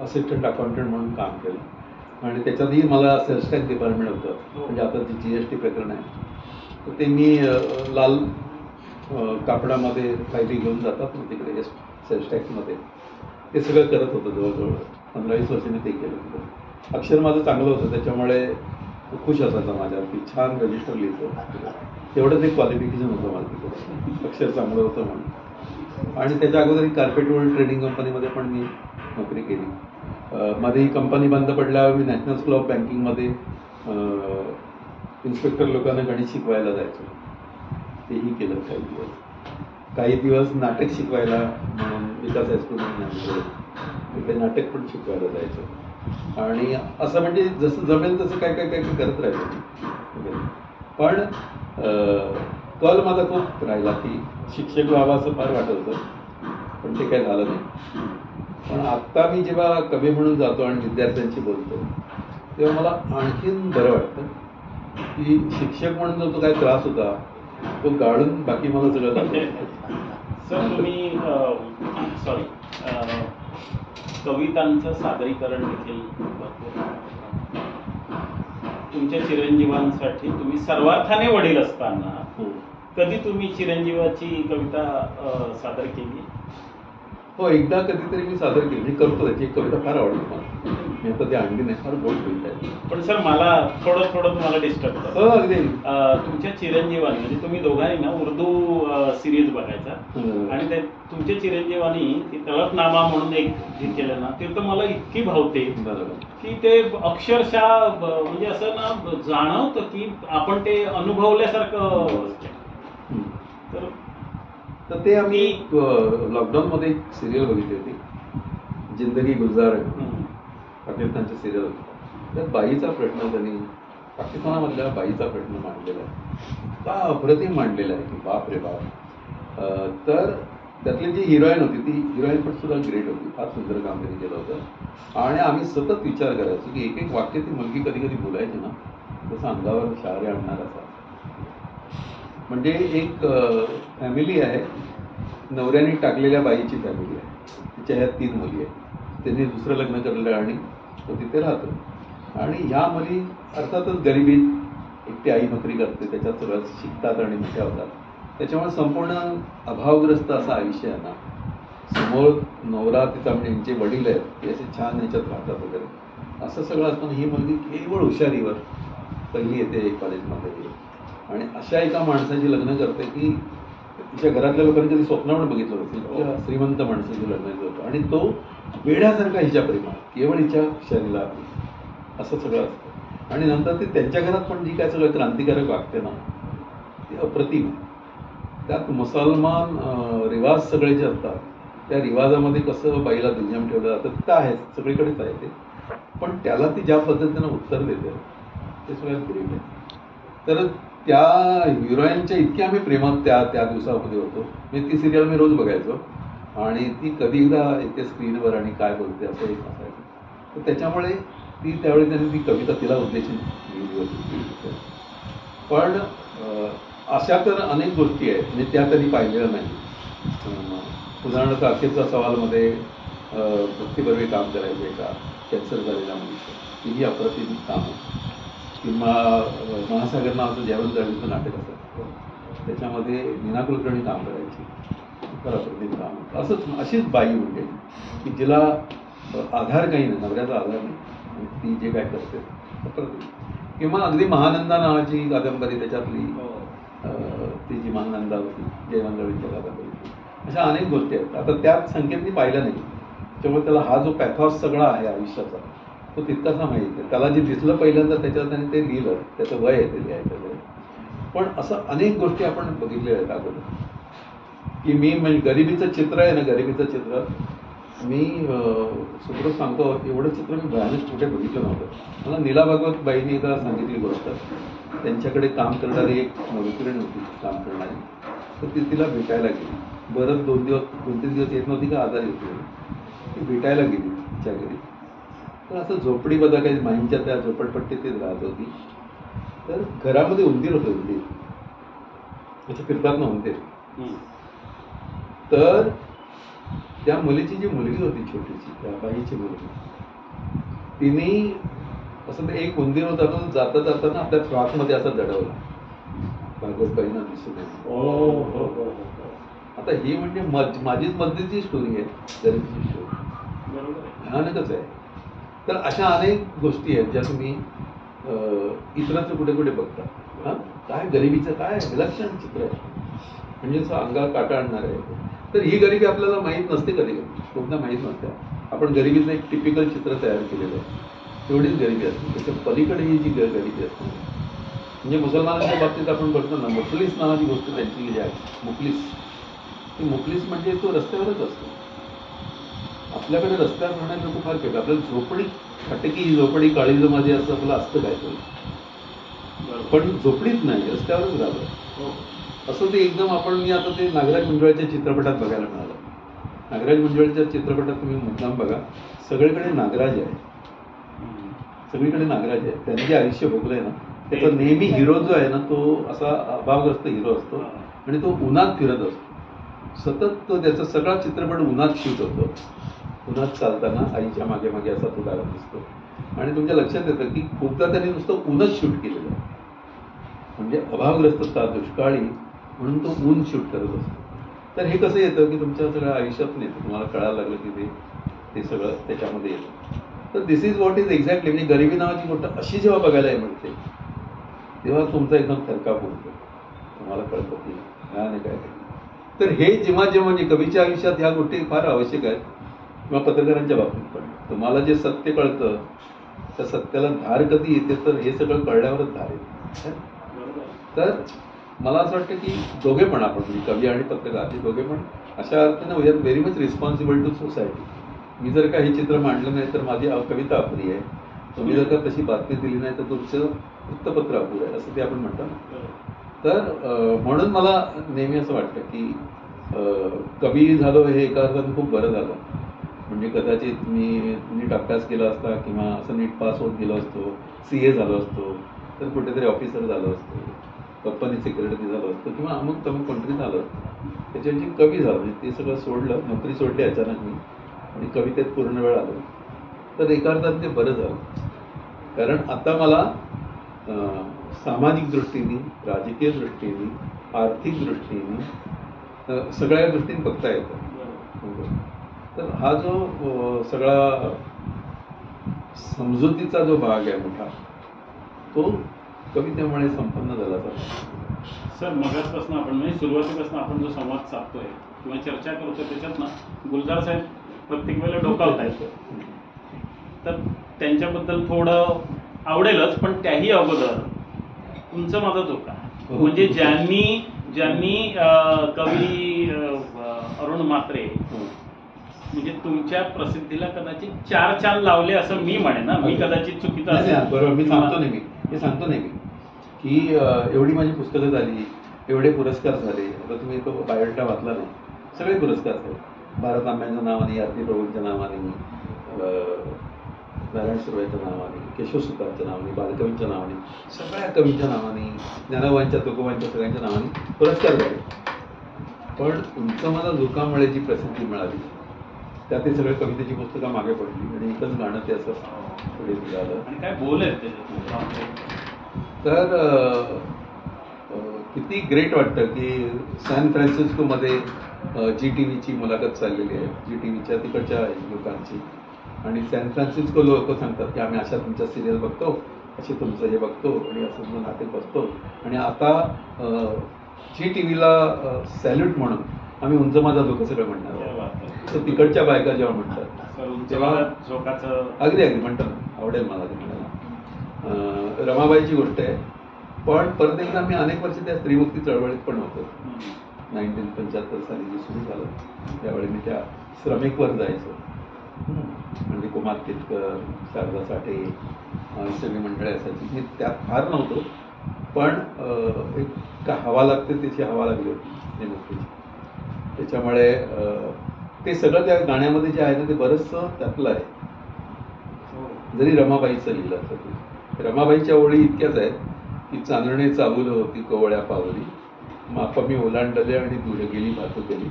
असिस्टंट अकाउंटंट म्हणून काम केलं. आणि त्याच्यातही मला सेल्स टॅक्स डिपार्टमेंट होतं. म्हणजे आता जी GST प्रकरण आहे तर ते मी लाल कापडामध्ये फायली घेऊन जातात ना तिकडे सेल्स टॅक्समध्ये, ते सगळं करत होतं. जवळजवळ 15-20 वर्ष मी ते केलं तिकडे. अक्षर माझं चांगलं होतं, त्याच्यामुळे खुश असायचा माझ्यावरती. छान रजिस्टर लिहितो, तेवढंच एक क्वालिफिकेशन होतं मला तिकडे, अक्षर चांगलं होतं म्हणून. आणि त्याच्या अगोदर कार्पेट वर्ल्ड ट्रेडिंग कंपनीमध्ये पण मी नोकरी केली. मध्ये ही कंपनी बंद पडल्यावर मी नॅशनल स्कूल ऑफ बँकिंगमध्ये इन्स्पेक्टर लोकांना गणित शिकवायला जायचो. तेही केलं काही दिवस नाटक शिकवायला म्हणून विकास हायस्कूलमध्ये तिथे नाटक पण शिकवायला जायचं. आणि असं म्हणजे जसं जमेल तसं काय काय काय करत राहिलो. पण कल माझा खूप राहिला की शिक्षक व्हावं असं फार वाटत होतं, पण ते काय झालं नाही. पण आत्ता मी जेव्हा कवी म्हणून जातो आणि विद्यार्थ्यांशी बोलतो तेव्हा मला आणखीन बरं वाटतं की शिक्षक म्हणून जो तो काय त्रास होता तो गाळून बाकी मला सगळं दाखवलं. सर तुम्ही सॉरी कवितांचं सादरीकरण देखील तुमच्या चिरंजीवांसाठी तुम्ही सर्वार्थाने वडील असताना कधी तुम्ही चिरंजीवाची कविता सादर केली? हो, एकदा कधीतरी मी सादर केली. मी करतो त्याची एक कविता फार आवडते मला. मी आता ती आणली नाही, फार गोड कविता आहे. पण सर मला थोडं तुम्हाला डिस्टर्ब करतो. हो अगदी. तुमच्या चिरंजीवानी म्हणजे तुम्ही दोघांनी ना उर्दू सिरीज बघायचा आणि ते तुमच्या चिरंजीवानी ती तलफनामा म्हणून एक हे केलं ना, ते तर मला इतकी भावते की ते अक्षरशः म्हणजे असं ना जाणवतं की आपण ते अनुभवल्यासारखं. तर ते आम्ही लॉकडाऊनमध्ये एक सिरियल बघितली होती, जिंदगी गुलजार पाकिस्तानची सिरियल होती. त्यात बाईचा प्रश्न त्यांनी पाकिस्तानामधल्या बाईचा प्रश्न मांडलेला आहे, का अप्रतिम मांडलेला आहे की बाप रे बाप. तर त्यातली जी हिरोईन होती ती हिरोईन पण सुद्धा ग्रेट होती, फार सुंदर काम त्यांनी केलं होतं. आणि आम्ही सतत विचार करायचो की एक एक वाक्य ती मुलगी कधी कधी बोलायची ना तसं अंगावर शहारे आणणार असा. म्हणजे एक फॅमिली आहे, नवऱ्याने टाकलेल्या बाईची फॅमिली आहे, तिच्या ह्या 3 मुली आहेत. त्यांनी दुसरं लग्न केलेलं आणि तो तिथे राहतो. आणि ह्या मुली अर्थातच गरिबीत एकटी आई नोकरी करते, त्याच्यात सगळं शिकतात आणि मोठ्या होतात. त्याच्यामुळे संपूर्ण अभावग्रस्त असं आयुष्य आहे ना. समोर नवरा तिचा म्हणजे यांचे वडील आहेत, ते असे छान याच्यात राहतात वगैरे, असं सगळं असताना ही मुलगी केवळ हुशारीवर पहिली येते कॉलेजमध्ये. आणि अशा एका माणसाची लग्न करते की तिच्या घरातल्या लोकांनी कधी स्वप्न पण बघितलं होतं, श्रीमंत माणसाची लग्न होतं आणि तो वेड्यासारखा हिच्या प्रेमात, केवळ हिच्या शरीला असं सगळं असतं. आणि नंतर ते त्यांच्या घरात पण जी काय सगळं क्रांतिकारक वागते ना ते अप्रतिम. त्यात मुसलमान रिवाज सगळे जे असतात त्या रिवाजामध्ये कसं बाईला दुय्यम ठेवलं जातं ते आहे, सगळीकडेच आहे ते. पण त्याला ती ज्या पद्धतीनं उत्तर देते ते सगळ्यात गरीब आहे. तर त्या हिरोईनच्या इतके आम्ही प्रेमात त्या दिवसामध्ये होतो. म्हणजे ती सिरियल मी रोज बघायचो आणि ती कधी एकदा येते स्क्रीनवर आणि काय बोलते असं एक असायचं. तर त्याच्यामुळे ती त्यावेळी त्यांनी ती कविता तिला उद्देशून लिहिली होती. पण अशा तर अनेक गोष्टी आहेत म्हणजे त्या त्यांनी पाहिलेल्या नाही. उदाहरणार्थ अखेरचा सवालमध्ये भक्तीबरोबर काम करायचं एका कॅन्सर झालेल्या मुलीचं, तीही अप्रतिम काम आहे. किंवा महासागर नावाचं जेवण जाळीचं नाटक असतं, त्याच्यामध्ये मीना कुलकर्णी काम करायची, तर अप्रतिम काम होतं. असंच अशीच बाई म्हणजे की जिला आधार काही नाही, नवऱ्याचा आधार नाही, ती जे काय करते अप्रतिम. किंवा अगदी महानंदा नावाची कादंबरी, त्याच्यातली ती जी महानंदा होती जयवंतराळीच्या कादंबरीची. अशा अनेक गोष्टी आहेत. आता त्यात संकेतनी पाहिलं नाही, त्यामुळे त्याला हा जो पॅथॉस सगळा आहे आयुष्याचा तो तितकासा माहीत आहे. त्याला जे दिसलं पहिल्यांदा त्याच्यावर त्याने ते लिहिलं, त्याचं वय आहे ते लिहायचं वय. पण असं अनेक गोष्टी आपण बघितलेल्या आहेत अगोदर की मी म्हणजे गरिबीचं चित्र आहे ना, गरिबीचं चित्र मी सुप्रत सांगतो, एवढं चित्र मी भयानक कुठे बघितलं नव्हतं. मला नीला भागवत बाईंनी एकदा सांगितली गोष्ट, त्यांच्याकडे काम करणारी एक मैत्रीण होती काम करणारी, तर ती तिला भेटायला गेली. बरंच 2-3 दिवस येत नव्हती का, आजारी होती, ती भेटायला गेली तिच्या घरी. तर असं झोपडी बघा काही माहींच्या त्या झोपडपट्टीतच राहत होती. तर घरामध्ये उंदीर होतं, उंदीर असे फिरतात ना उंदीर. तर त्या मुलीची जी मुलगी होती छोटीशी, त्या बाईची मुलगी, तिने असं ते एक उंदीर होता तो जाता जाताना आपल्या फ्रॉकमध्ये असा जडवला, भागवतबाईंना दिसून येतो. आता ही म्हणजे माझीच मदतीची स्टोरी आहे, गरिबीची स्टोरी, भयानकच आहे. तर अशा अनेक गोष्टी आहेत ज्या तुम्ही इतरत्र कुठे कुठे बघता. काय गरिबीचं काय विलक्षण चित्र आहे, म्हणजे असं अंगावर काटा आणणार आहे. तर ही गरिबी आपल्याला माहीत नसते, कधी खूपदा माहीत नसते. आपण गरिबीचं एक टिपिकल चित्र तयार केलेलं आहे, तेवढीच गरिबी असते. त्याच्या पलीकडे ही जी गरिबी असते, म्हणजे मुसलमानांच्या बाबतीत आपण बघतो ना, मुफलीस नावाची गोष्ट त्यांची जी आहे, मुफलीस, ती मुफलीस म्हणजे तो रस्त्यावरच असतो. आपल्याकडे रस्त्यावर राहणारे लोक फार कमी. आपल्याला झोपडी फटकी, झोपडी काळीज माझी असं आपलं असतं काहीतरी, पण झोपडीच नाही, रस्त्यावरच राहिलं. असं ते एकदम आपण, मी आता ते नागराज मंजुळेच्या चित्रपटात बघायला मिळालं. नागराज मंजुळेच्या चित्रपटात तुम्ही मुद्दाम बघा, सगळीकडे नागराज आहे, सगळीकडे नागराज आहे. त्यांनी जे आयुष्य भोगलंय ना, त्याचा नेहमी हिरो जो आहे ना, तो असा अभावग्रस्त हिरो असतो आणि तो उन्हात फिरत असतो सतत. तो त्याचा सगळा चित्रपट उन्हात शूट होतो. उन्हात चालताना आईच्या मागे मागे असा तो लागत दिसतो. आणि तुमच्या लक्षात येतं की खूपदा त्यांनी नुसतं ऊनच शूट केलेलं आहे, म्हणजे अभावग्रस्तता, दुष्काळी म्हणून तो ऊन शूट करत असतो. तर हे कसं येतं की तुमच्या सगळ्या आयुष्यात नाही, तुम्हाला कळायला लागलं की ते सगळं त्याच्यामध्ये येतं. तर दिस इज व्हॉट इज एक्झॅक्टली, म्हणजे गरिबी नावाची गोष्ट अशी जेव्हा बघायला मिळते तेव्हा तुमचा एकदम थरकाप होतो, तुम्हाला कळतं की नाही काय. तर हे जेव्हा जेव्हा म्हणजे कवीच्या आयुष्यात ह्या गोष्टी फार आवश्यक आहेत, किंवा पत्रकारांच्या बाबतीत पण. तुम्हाला जे सत्य कळतं त्या सत्याला धार कधी येते, तर हे सगळं कळल्यावरच धार येते. तर मला असं वाटतं की दोघे पण आपण, म्हणजे कवी आणि पत्रकार, हे दोघे पण अशा अर्थानं we are very much responsible to society. मी जर का हे चित्र मांडलं नाही तर माझी कविता अपुरी आहे, तुम्ही जर का तशी बातमी दिली नाही तर तुमचं वृत्तपत्र अपुरं आहे, असं ते आपण म्हणतो ना. तर म्हणून मला नेहमी असं वाटतं की कवी झालो हे एका अर्थानं खूप बरं झालं. म्हणजे कदाचित मी नीट अभ्यास केला असता किंवा असं नीट पास होत गेलो असतो, CA झालो असतो, तर कुठेतरी ऑफिसर झालो असतो, कंपनी सेक्रेटरी झालो असतो, किंवा अमुक तमुक कोणतरी झालं असतं. त्याच्याऐवजी कवी झालो. म्हणजे ते सगळं सोडलं, नोकरी सोडली अचानक मी आणि कवितेत पूर्ण वेळ आलो. तर एका अर्थात ते बरं झालं, कारण आता मला सामाजिक दृष्टीने, राजकीय दृष्टीने, आर्थिक दृष्टीने, सगळ्या दृष्टीने बघता येतं. तर हा जो सगळा समजुतीचा जो भाग आहे मोठा, तो कवितेमुळे संपन्न झाला जातो. सर, मगाचपासून आपण, म्हणजे सुरुवातीपासून आपण जो संवाद साधतोय किंवा चर्चा करतोय त्याच्यात ना गुलजार साहेब प्रत्येक वेळेला डोकावत आहेत. तर त्यांच्याबद्दल थोडं आवडेलच, पण त्याही अगोदर तुमचा माझा धोका, म्हणजे ज्यांनी कवी अरुण म्हात्रे म्हणजे तुमच्या प्रसिद्धीला कदाचित 4 चाल लावले असं मी म्हणेन ना. मी कदाचित चुकीचा असेल, बरोबर. मी सांगतो नाही मी की एवढी माझी पुस्तकं झाली, एवढे पुरस्कार झाले. आता तुम्ही तो बायोडेटा वाचला नाही, सगळे पुरस्कार झाले. भारत आंब्यांच्या नावाने, आरती प्रभूंच्या नावाने, नारायण सुर्वेच्या नावाने, केशवसुतांच्या नावाने, बालकवींच्या नावाने, सगळ्या कवींच्या नावाने, ज्ञानोबांच्या, तुकोबांच्या, सगळ्यांच्या नावाने पुरस्कार झाले. पण तुमचं मला झोकामुळे जी प्रसिद्धी मिळाली, त्यात ते सगळ्या कवितेची पुस्तकं मागे पडली आणि एकच गाणं ते असं पुढे झालं. आणि काय बोल आहेत त्याच्यात. तर किती ग्रेट वाटतं की सॅन फ्रान्सिस्कोमध्ये GTVची मुलाखत चाललेली आहे, GTVच्या तिकडच्या लोकांची. आणि सॅन फ्रान्सिस्को लोक सांगतात की आम्ही अशा तुमच्या सिरियल बघतो, असे तुमचं हे बघतो आणि असं तुमचं नाटक बसतो, आणि आता GTVला सॅल्यूट म्हणून आम्ही उंच माझा धोका सगळं म्हणणार. तर तिकडच्या बायका जेव्हा म्हणतात तेव्हा अगदी म्हणतात, आवडेल मला ते म्हणायला. रमाबाईची गोष्ट आहे. पण परत एकदा आम्ही अनेक वर्ष त्या स्त्रीमुक्ती चळवळीत पण होतो. 1975 साली जे सुरू झालं त्यावेळी मी त्या श्रमिकवर जायचो. म्हणजे कुमार केतकर, शारदा साठे, सगळी मंडळी असायची. मी त्यात फार नव्हतो, पण एक हवा लागते त्याची हवा लागली होती स्त्रीमुक्तीची. त्याच्यामुळे ते सगळं त्या गाण्यामध्ये जे आहे ना ते बरंचसं त्यातलं आहे. जरी रमाबाईचं लिहिलं असतं, रमाबाईच्या ओळी इतक्याच आहेत की चांदणे चावूल होती कवळ्या पावली, मापा मी ओलांडले आणि दूर गेली भातू केली,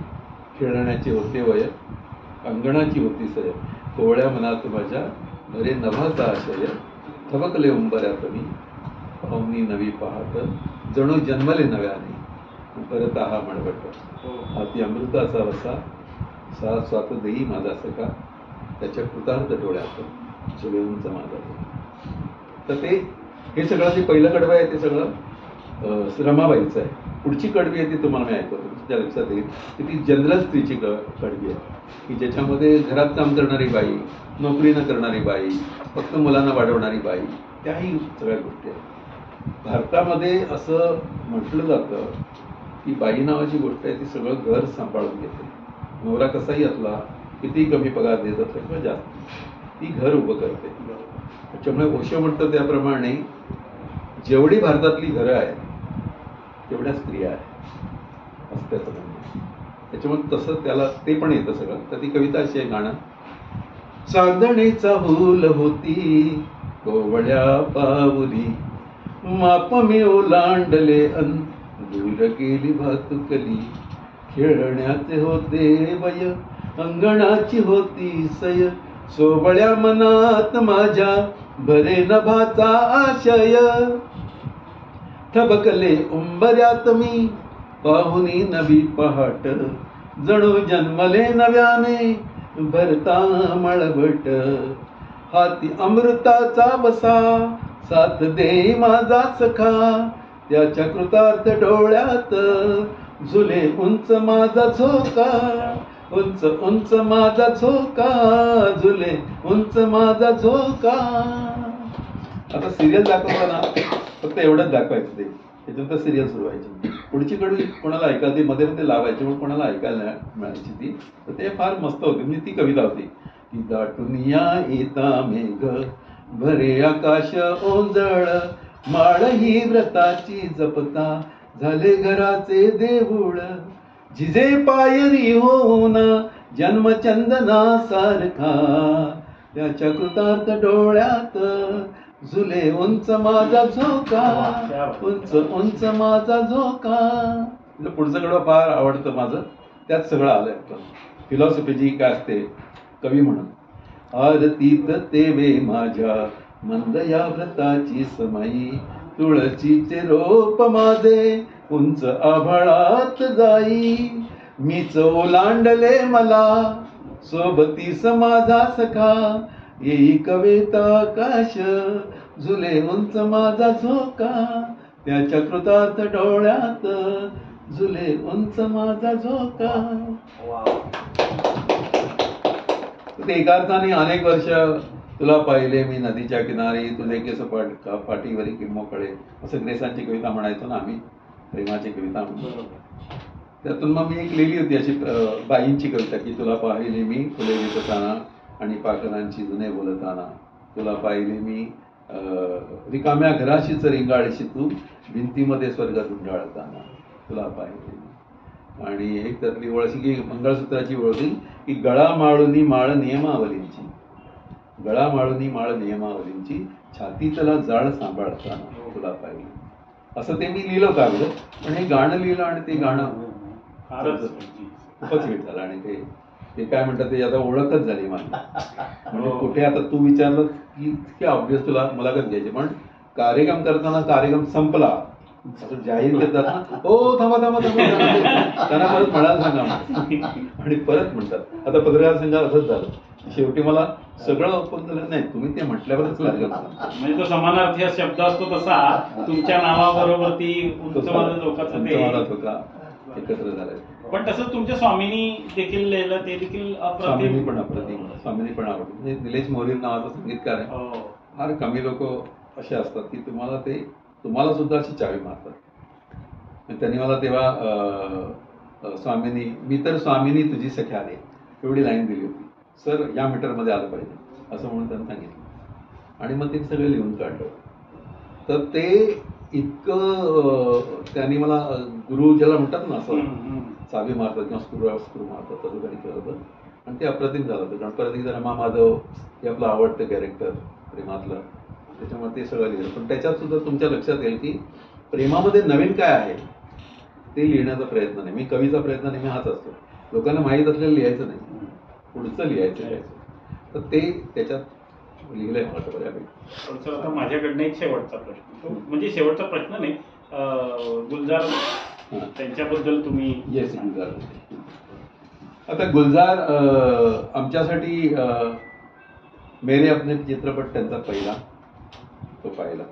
खेळण्याचे होते वय, अंगणाची होती सय, कोवळ्या मनात माझ्या भरे नभाचा आशय, थबकले उंबऱ्यात मी पाहुनी नवी पाहत, जणू जन्मले नव्याने परत हा म्हणवट, हाती अमृताचा वसा सा स्वात देई माझा सखा, त्याच्या कृतार्थ डोळ्यात झुलवूनचा माझा. तर ते हे सगळं जे पहिलं कडवं आहे ते सगळं रमाबाईचं आहे. पुढची कडवी आहे ती तुम्हाला मी ऐकवतो, तुमच्या लक्षात येईल की ती जनरल स्त्रीची कडवी आहे की ज्याच्यामध्ये घरात काम करणारी बाई, नोकरी न करणारी बाई, फक्त मुलांना वाढवणारी बाई, त्याही सगळ्या गोष्टी आहेत. भारतामध्ये असं म्हटलं जातं की बाई नावाची गोष्ट आहे ती सगळं घर सांभाळून घेते. नवरा कसाही असला, कितीही कमी पगार देत असला किंवा जास्त, ती घर उभं करते. त्याच्यामुळे ओशो म्हणतो त्याप्रमाणे जेवढी भारतातली घरं आहेत तेवढ्या स्त्रिया आहेत असं त्याचं म्हणणं आहे. त्याच्यामुळे तसं त्याला ते पण येतं सगळं. तर ती कविता अशी आहे, गाणं. चांदणीचा हुल होती कोवळ्या पाऊली, माप मी ओलांडले अन दूर गेली भातुकली, खेळण्याचे होते वय अंगणाची होती सय, सोबळ्या मनात माझ्या भरे नभाचा आशय, थबकले उंबऱ्यात मी पाहुनी नवी पहाट, जणू जन्मले नव्याने भरता मळभट, हाती अमृताचा बसा साथ दे माझा सखा, त्याच्या कृतार्थ डोळ्यात झुले उंच माझा झोका, उंच उंच माझा झोका, झुले उंच माझा झोका. आता सिरियल दाखवताना फक्त एवढंच दाखवायचं ते, त्याच्यानंतर सिरियल सुरू व्हायची. पुढची कडवी कोणाला ऐकायला मध्ये मध्ये लावायची म्हणून कोणाला ऐकायला मिळायची ती. तर ते फार मस्त होते. म्हणजे ती कविता होती की दाटून या येता मेघ भरे आकाश ओंजळ, माळ ही व्रताची जपता झाले घराचे देऊळ, जिजे पायरी होना जन्मचंदना सारखा, त्याच्या कृतार्थ डोळ्यात झुले उंच माझा झोका, उंच उंच माझा झोका. पुढचं कडवं फार आवडतं माझं. त्यात सगळं आलंय. फिलॉसॉफी जी काय असते कवी म्हणून, आरतीत तेवे माझ्या मंद या व्रताची समाई, तुळशीचे रोप माझे उंच आभाळात जाई, मीच ओलांडले मला सोबतीस माझा सखा, येई कविता आकाश झुले उंच माझा झोका, त्याच्या कृतार्थ डोळ्यात झुले उंच माझा झोका. ते एका अर्थाने अनेक वर्ष तुला पाहिले मी नदीच्या किनारी, तुझे केस पाठीवरी किंमोकळे, असं ग्रेसांची कविता म्हणायचो ना आम्ही, प्रेमाची कविता म्हणून. त्यातून मग मी एक लिहिली होती अशी बाईंची कविता की तुला पाहिले मी फुले विकताना आणि पाखरांची जुने बोलताना, तुला पाहिले मी रिकाम्या घराशीच रिंगाळीशी तू भिंतीमध्ये स्वर्ग गुंडाळताना, तुला पाहिले. आणि एक त्यातली ओळ अशी की मंगळसूत्राची ओळ होती की गळा माळुनी माळ नियमावलींची, गळा माळुनी माळ नियमावलींची, छातीतला जाळ सांभाळताना तुला पाहिजे. असं ते मी लिहिलं कागद. पण हे गाणं लिहिलं आणि ते गाणं खूपच हिट झालं. आणि ते काय म्हणतात ते आता ओळखच झाली माझी. म्हणजे कुठे आता तू विचारलं की ऑब्विस तुला मुलाखत घ्यायची, पण कार्यक्रम करताना कार्यक्रम संपला असं जाहीर करतात ना, हो थांबा थांबा थांबा, त्यांना परत म्हणायला सांगा आणि परत म्हणतात. आता पत्रकार संघात असंच झालं. शेवटी मला सगळं ओपन झालं, नाही तुम्ही ते म्हटल्यावरच कार्यक्रम. म्हणजे तो समानार्थी शब्द असतो तसा तुमच्या नावाबरोबर ती उंच माझा झोकाचं एकत्र झालंय. पण तसंच तुमच्या स्वामीनी देखील लिहिलं, ते देखील स्वामीनी पण अप्रतिम, स्वामीनी पण आवडतं. म्हणजे निलेश मोरे नावाचा संगीतकार आहे. फार कमी लोक असे असतात की तुम्हाला सुद्धा अशी चावी मारतात. त्यांनी मला तेव्हा स्वामीनी, मी तर स्वामीनी तुझी सख्या रे, एवढी लाईन दिली होती. सर या मीटरमध्ये आलं पाहिजे असं म्हणून त्यांनी सांगितलं. आणि मग ते सगळं लिहून काढलं. तर ते इतकं त्यांनी मला गुरु ज्याला म्हणतात ना असं चावी मारतात किंवा स्क्रू मारतात तसं त्यांनी केलं होतं. आणि ते अप्रतिम झालं होतं. गणपती रमा माधव हे आपलं आवडतं कॅरेक्टर प्रेमातलं, त्याच्यामुळे ते सगळं लिहिलं. पण त्याच्यात सुद्धा तुमच्या लक्षात येईल की प्रेमामध्ये नवीन काय आहे ते लिहिण्याचा प्रयत्न नाही. मी कवीचा प्रयत्न नेहमी हाच असतो, लोकांना माहीत असलेलं लिहायचं नाही, पुढचं लिहायचं. तर ते त्याच्यात लिहिलंय मला बऱ्यापैकी. आता माझ्याकडनं एक शेवटचा प्रश्न, म्हणजे शेवटचा प्रश्न नाही, गुलजार त्यांच्याबद्दल तुम्ही. येस, गुलजार. आता गुलजार आमच्यासाठी मेरे अपने चित्रपट त्यांचा पहिला तो पाहिला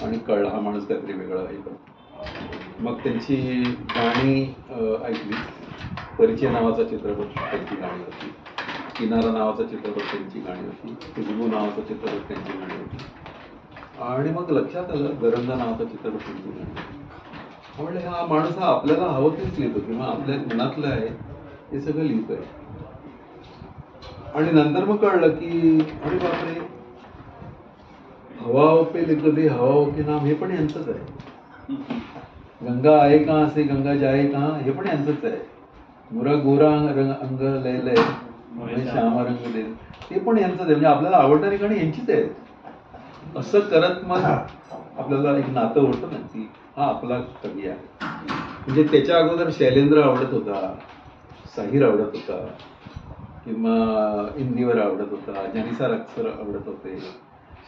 आणि कळला हा माणूस काहीतरी वेगळा आहे. मग त्यांची गाणी ऐकली. परिचय नावाचा चित्रपट त्यांची गाणी होती, किनारा नावाचा चित्रपट त्यांची गाणी होती, खुशबू नावाचा चित्रपट त्यांची गाणी होती, आणि मग लक्षात आलं गरंगा नावाचा चित्रपट त्यांची गाणी होती. म्हणजे हा माणूस हा आपल्याला हवं तेच लिहितो किंवा आपल्या मनातलं आहे हे सगळं लिहितोय. आणि नंतर मग कळलं की अरे बापरे, हवा पे लिख दे हवा के नाम हे पण यांचंच आहे. गंगा आहे का असे गंगा जाए का हे पण यांचंच आहे. मुरा गोरा अंग लय लय श्यामा रंग दे ते पण यांचंच आहे. म्हणजे आपल्याला आवडणारी गाणी यांचीच आहेत. असं करत मग आपल्याला एक नातं होतं ना की हा आपला कवी आहे. म्हणजे त्याच्या अगोदर शैलेंद्र आवडत होता, साहिर आवडत होता, किंवा इंदिवर आवडत होता, जानिसार अख्तर आवडत होते,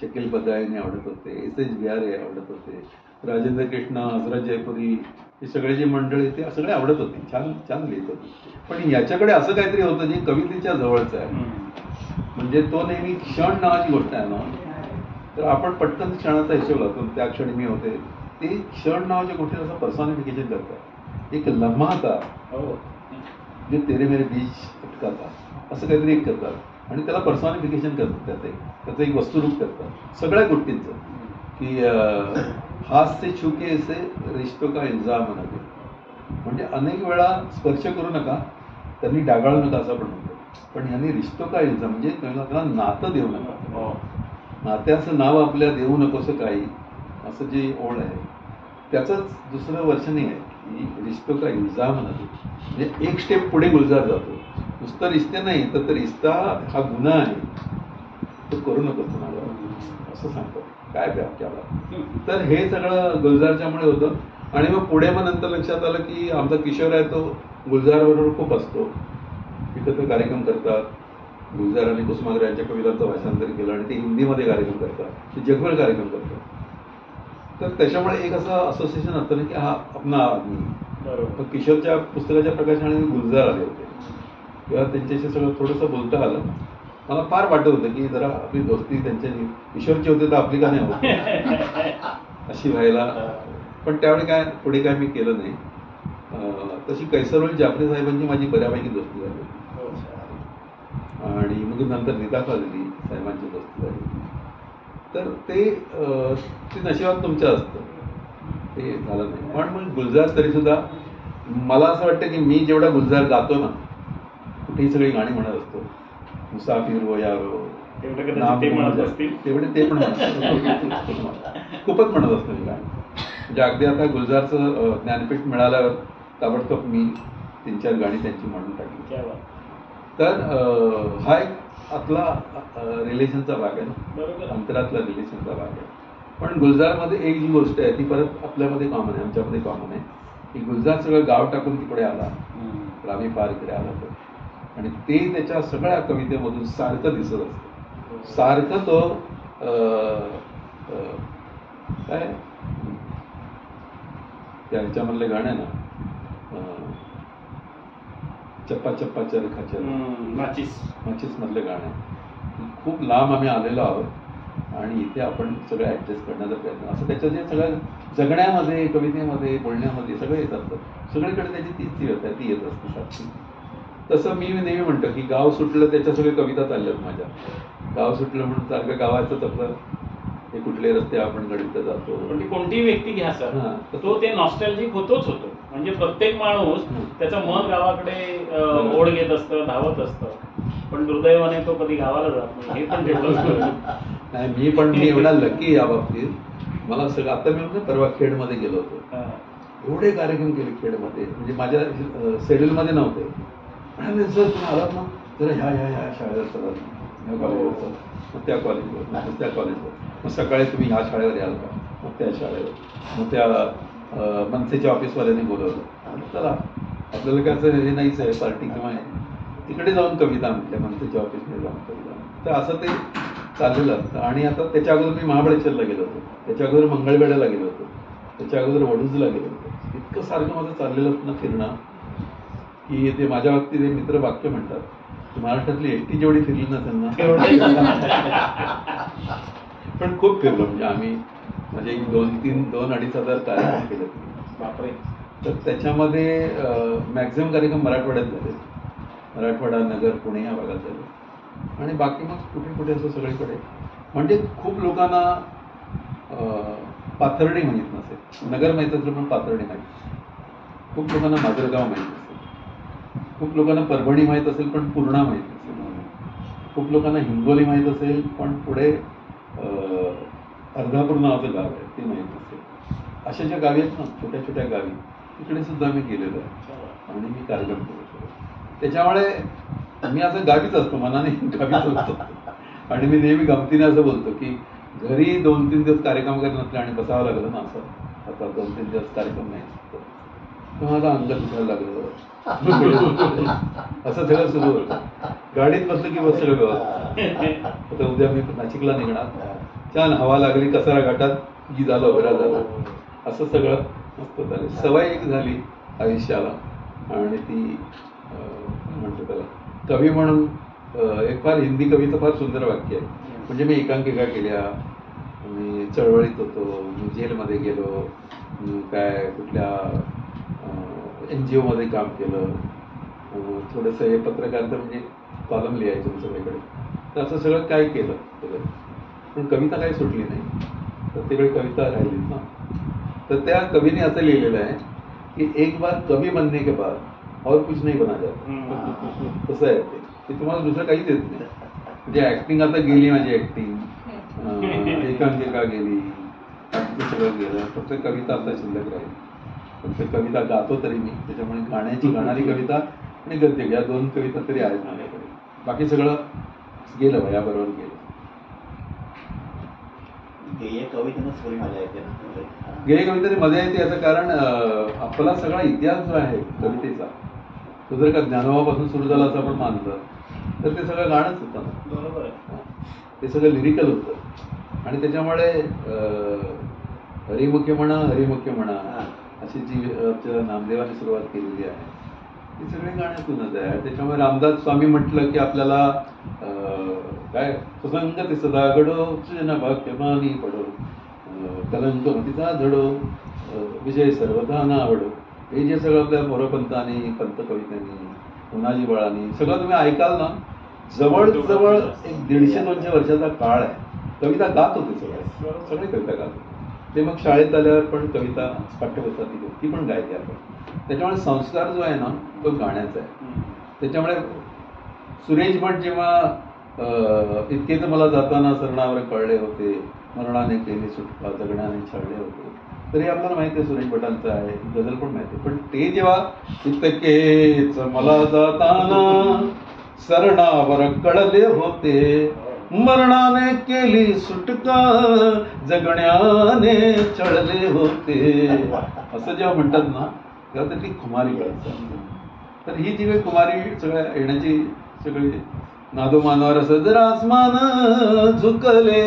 शकील बदायने आवडत होते, एस.एच. बिहारे आवडत होते, राजेंद्र कृष्ण, हजरत जयपुरी हे सगळे जे मंडळी ते सगळे आवडत होते. छान छान लिहित होते. पण याच्याकडे असं काहीतरी होतं जे कवितेच्या जवळचं आहे. म्हणजे तो नेहमी क्षण नावाची गोष्ट आहे ना, तर आपण पटकन क्षणाचा हिशोब लावतो. त्या क्षणी मी होते ते क्षण नावाच्या गोष्टीला असं पर्सॉनिफिकेशन करतात. एक लम्हा था जे तेरे मेरे बीच अटका था असं काहीतरी एक करतात आणि त्याला पर्सॉनिफिकेशन करतात. त्याचं एक वस्तुरूप करतात सगळ्या गोष्टींचं की हात से छुके से रिश्तों का इल्जाम नका. म्हणजे अनेक वेळा स्पर्श करू नका, त्यांनी डागाळू नका असं पण म्हणतो. पण यांनी रिश्तो का इल्जाम म्हणजे त्याला नातं देऊ नका. नात्याचं नाव आपल्या देऊ नकोसं काही असं जे ओढ आहे त्याचंच दुसरं वर्षन आहे की रिश्तो का इल्जाम नका. म्हणजे एक स्टेप पुढे गुलजार जातो. नुसतं रिश्ते नाही तर रिश्ता हा गुन्हा आहे, तो करू नको तुम्हाला असं सांगतो. काय व्याख्याला. तर हे सगळं गुलजारच्यामुळे होतं. आणि मग पुढे मग नंतर लक्षात आलं की आमचा किशोर आहे तो गुलजारबरोबर खूप असतो. एकत्र कार्यक्रम करतात. गुलजार आणि कुसुमाग्रज यांच्या कवितांचं भाषांतर केलं आणि ते हिंदीमध्ये कार्यक्रम करतात, ते जगभर कार्यक्रम करतात. तर त्याच्यामुळे एक असं असोसिएशन असतं ना की हा आपला आदमी. बरोबर. किशोरच्या पुस्तकाच्या प्रकाशनाने गुलजार आले होते किंवा त्यांच्याशी सगळं थोडंसं बोलता आलं. मला फार वाटत होतं की जरा आपली दोस्ती त्यांच्याशी किशोरची होती तर आपली का नाही होती अशी व्हायला. पण त्यावेळी काय पुढे काय मी केलं नाही. तशी कैसरवली जाफरी साहेबांची माझी बऱ्यापैकी दोस्ती झाली आणि मग नंतर नीता खाजली साहेबांची दोस्ती झाली. तर ते नशिबात तुमच्या असतं, ते झालं नाही. पण मग गुलजार तरी सुद्धा मला असं वाटतं की मी जेवढा गुलजार गातो ना, कुठेही सगळी गाणी म्हणत असतो. मुसाफिर हो यारो तेवढे ते पण खूपच म्हणत असतो मी गाणी. म्हणजे अगदी आता गुलजारचं ज्ञानपीठ मिळाल्यावर ताबडतोब मी 3-4 गाणी त्यांची म्हणून टाकली. तर हा एक आपला रिलेशनचा भाग आहे ना, अंतरातला रिलेशनचा भाग आहे. पण गुलजारमध्ये एक जी गोष्ट आहे ती परत आपल्यामध्ये कॉमन आहे, आमच्यामध्ये कॉमन आहे की गुलजार सगळं गाव टाकून तिकडे आला, रावी पार इकडे आला होता आणि ते त्याच्या सगळ्या कवितेमधून सारखं दिसत असतं. सारखं तो काय त्या ह्याच्यामधलं गाणं आहे ना, चप्पा चप्पा चरखा माचीस मधलं गाणं आहे. खूप लांब आम्ही आलेलो आहोत आणि इथे आपण सगळं ऍडजस्ट करण्याचा प्रयत्न असं त्याच्या जे सगळं जगण्यामध्ये कवितेमध्ये बोलण्यामध्ये सगळं येत असतं. सगळीकडे त्याची तीच तीव्रता ती येत असते सारखी. तसं मी नेहमी म्हणतो की गाव सुटलं त्याच्या सगळ्या कविता चालल्यात माझ्या. गाव सुटलं म्हणून सारखं गावाचंच आपलं हे कुठले रस्ते आपण गणित जातो. पण ती कोणतीही व्यक्ती घ्या सर, तो ते नॉस्टॅल्जिक होतोच होतो. म्हणजे प्रत्येक माणूस त्याचं मन गावाकडे ओढ घेत असतं, धावत असतं. पण दुर्दैवाने तो कधी गावाला जात नाही, हे पण तेवढं नाही. मी एवढा लकी या बाबतीत. मला सगळं आता मी म्हणजे परवा खेडमध्ये गेलो होतो. एवढे कार्यक्रम केले खेडमध्ये, म्हणजे माझ्या शेड्यूलमध्ये नव्हते. आणि सर तुम्ही आलात ना जरा ह्या शाळेवर चला, ह्या कॉलेजवर चला, मग त्या कॉलेजवर, मग त्या कॉलेजवर, मग सकाळी तुम्ही ह्या शाळेवर याल का, मग त्या शाळेवर, मग त्या मनसेच्या ऑफिसवाल्याने बोलवलं. चला आपल्याला काय असं हे नाहीच आहे पार्टी किंवा तिकडे जाऊन कविता म्हटल्या, मनसेच्या ऑफिसमध्ये जाऊन कविता. तर असं ते चाललेलं असतं. आणि आता त्याच्या अगोदर मी महाबळेश्वरला गेलो होतो, त्याच्या अगोदर मंगळवेढ्याला गेलो होतो, त्याच्या अगोदर वडूजला गेलो होतो. इतकं सारखं माझं चाललेलं असतं ना फिरणं की ते माझ्या बाबतीत एक मित्र वाक्य म्हणतात की महाराष्ट्रातली एसटी जेवढी फिरली नसेल ना पण खूप फिरलो. म्हणजे आम्ही म्हणजे 2-2-2.5 हजार कार्यक्रम केले. बापरे. तर त्याच्यामध्ये मॅक्झिमम कार्यक्रम मराठवाड्यात झाले. मराठवाडा, नगर, पुणे या भागात झाले. आणि बाकी मग कुठे कुठे असं सगळीकडे. म्हणजे खूप लोकांना पाथर्डी माहीत नसेल. नगर माहीत असेल पण पाथर्डी माहीत नसेल. खूप लोकांना माजलगाव माहीत नसेल. खूप लोकांना परभणी माहीत असेल पण पूर्णा माहीत नसेल. खूप लोकांना हिंगोली माहीत असेल पण पुढे अर्धापूर नावाचं गाव आहे ते माहीत नसेल. अशा ज्या गावी आहेत ना, छोट्या छोट्या गावी, तिकडे सुद्धा मी गेलेलो आहे आणि मी कार्यक्रम केलो. त्याच्यामुळे मी असं गावीच असतो, मनाने गावीच असतो. आणि मी नेहमी गमतीने असं बोलतो की घरी 2-3 दिवस कार्यक्रम वगैरे नसले आणि बसावं लागलं ना, असं आता 2-3 दिवस कार्यक्रम नाही तर माझं अंग दुखायला लागलं. असं सगळं सुरू होतं. गाडीत बसलं की बस सगळं व्यवस्थित. आता उद्या मी नाशिकला निघणार, छान हवा लागली कसारा घाटात की झालं वगैरे झालं, असं सगळं मस्त झालं. सवय एक झाली आयुष्याला. आणि ती म्हणतो त्याला कवी म्हणून एक फार हिंदी कवीचं फार सुंदर वाक्य आहे. म्हणजे मी एकांकिका केल्या, मी चळवळीत होतो, मी जेलमध्ये गेलो, मी काय कुठल्या NGO मध्ये काम केलं, थोडंसं हे पत्रकारिता म्हणजे कॉलम लिहायचं सगळीकडे. तर असं सगळं काय केलं पण कविता काही सुटली नाही. प्रत्येकडे कविता राहिलीच ना. तर त्या कवीने असं लिहिलेलं आहे की एक बार कवी बनने के बाद और कुछ नहीं बना जाता. तसं आहे ते तुम्हाला दुसरं काहीच येत नाही. म्हणजे ऍक्टिंग आता गेली, माझी ऍक्टिंग, एकांकिका गेली, सगळं गेलं. फक्त कविता आता शिल्लक राहील. फक्त कविता गातो तरी मी, त्याच्यामुळे गाणारी कविता आणि गद्य या 2 कविता तरी आहेत माझ्याकडे. बाकी सगळं गेलं वयाबरोबर गेलं. गेय कवितेनंच थोडी मजा येते ना. गेय कवितेने मजा येते याचं कारण आपला सगळा इतिहास जो आहे कवितेचा, तो जर का ज्ञानोबापासून सुरू झाला असं आपण मानलं तर ते सगळं गाणंच होतं ना. बरोबर आहे. ते सगळं लिरिकल होतं. आणि त्याच्यामुळे हरिमुखे म्हणा हरिमुखे म्हणा अशी जी नामदेवाने सुरुवात केलेली आहे ती सगळी गाण्यातूनच आहे. त्याच्यामुळे रामदास स्वामी म्हटलं की आपल्याला काय सुसंगती सदा घडो, सृजन भाग्यमानी पडो, कलंक मतीचा झडो, विजय सर्वथा ना आवडो. हे जे सगळं आपल्या मोरपंतांनी, पंत कवितांनी, पुनाजी बाळांनी सगळं तुम्ही ऐकाल ना, जवळजवळ एक 150-200 वर्षाचा काळ आहे. कविता गात होते सगळे कविता गात होते. ते मग शाळेत आल्यावर पण कविता पाठ्यपुस्तकात ती पण गायली आपण. त्याच्यामुळे संस्कार जो आहे ना तो गाण्याचा आहे. त्याच्यामुळे सुरेश भट जेव्हा इतके तर मला जाताना सरणावर कळले होते, मरणाने केली सुटका जगण्याने छळले होते, तरी आपल्याला माहिती आहे सुरेश भटांचं आहे, गझल पण माहिती आहे. पण ते जेव्हा इतकेच मला जाताना सरणावर कळले होते, मरणाने केली सुटका जगण्याने छळले होते, असं जेव्हा म्हणतात ना तेव्हा ती खुमारी कळत. तर ही जी काही खुमारी सगळ्या येण्याची सगळी नादो मानवर असं जर आसमान झुकले,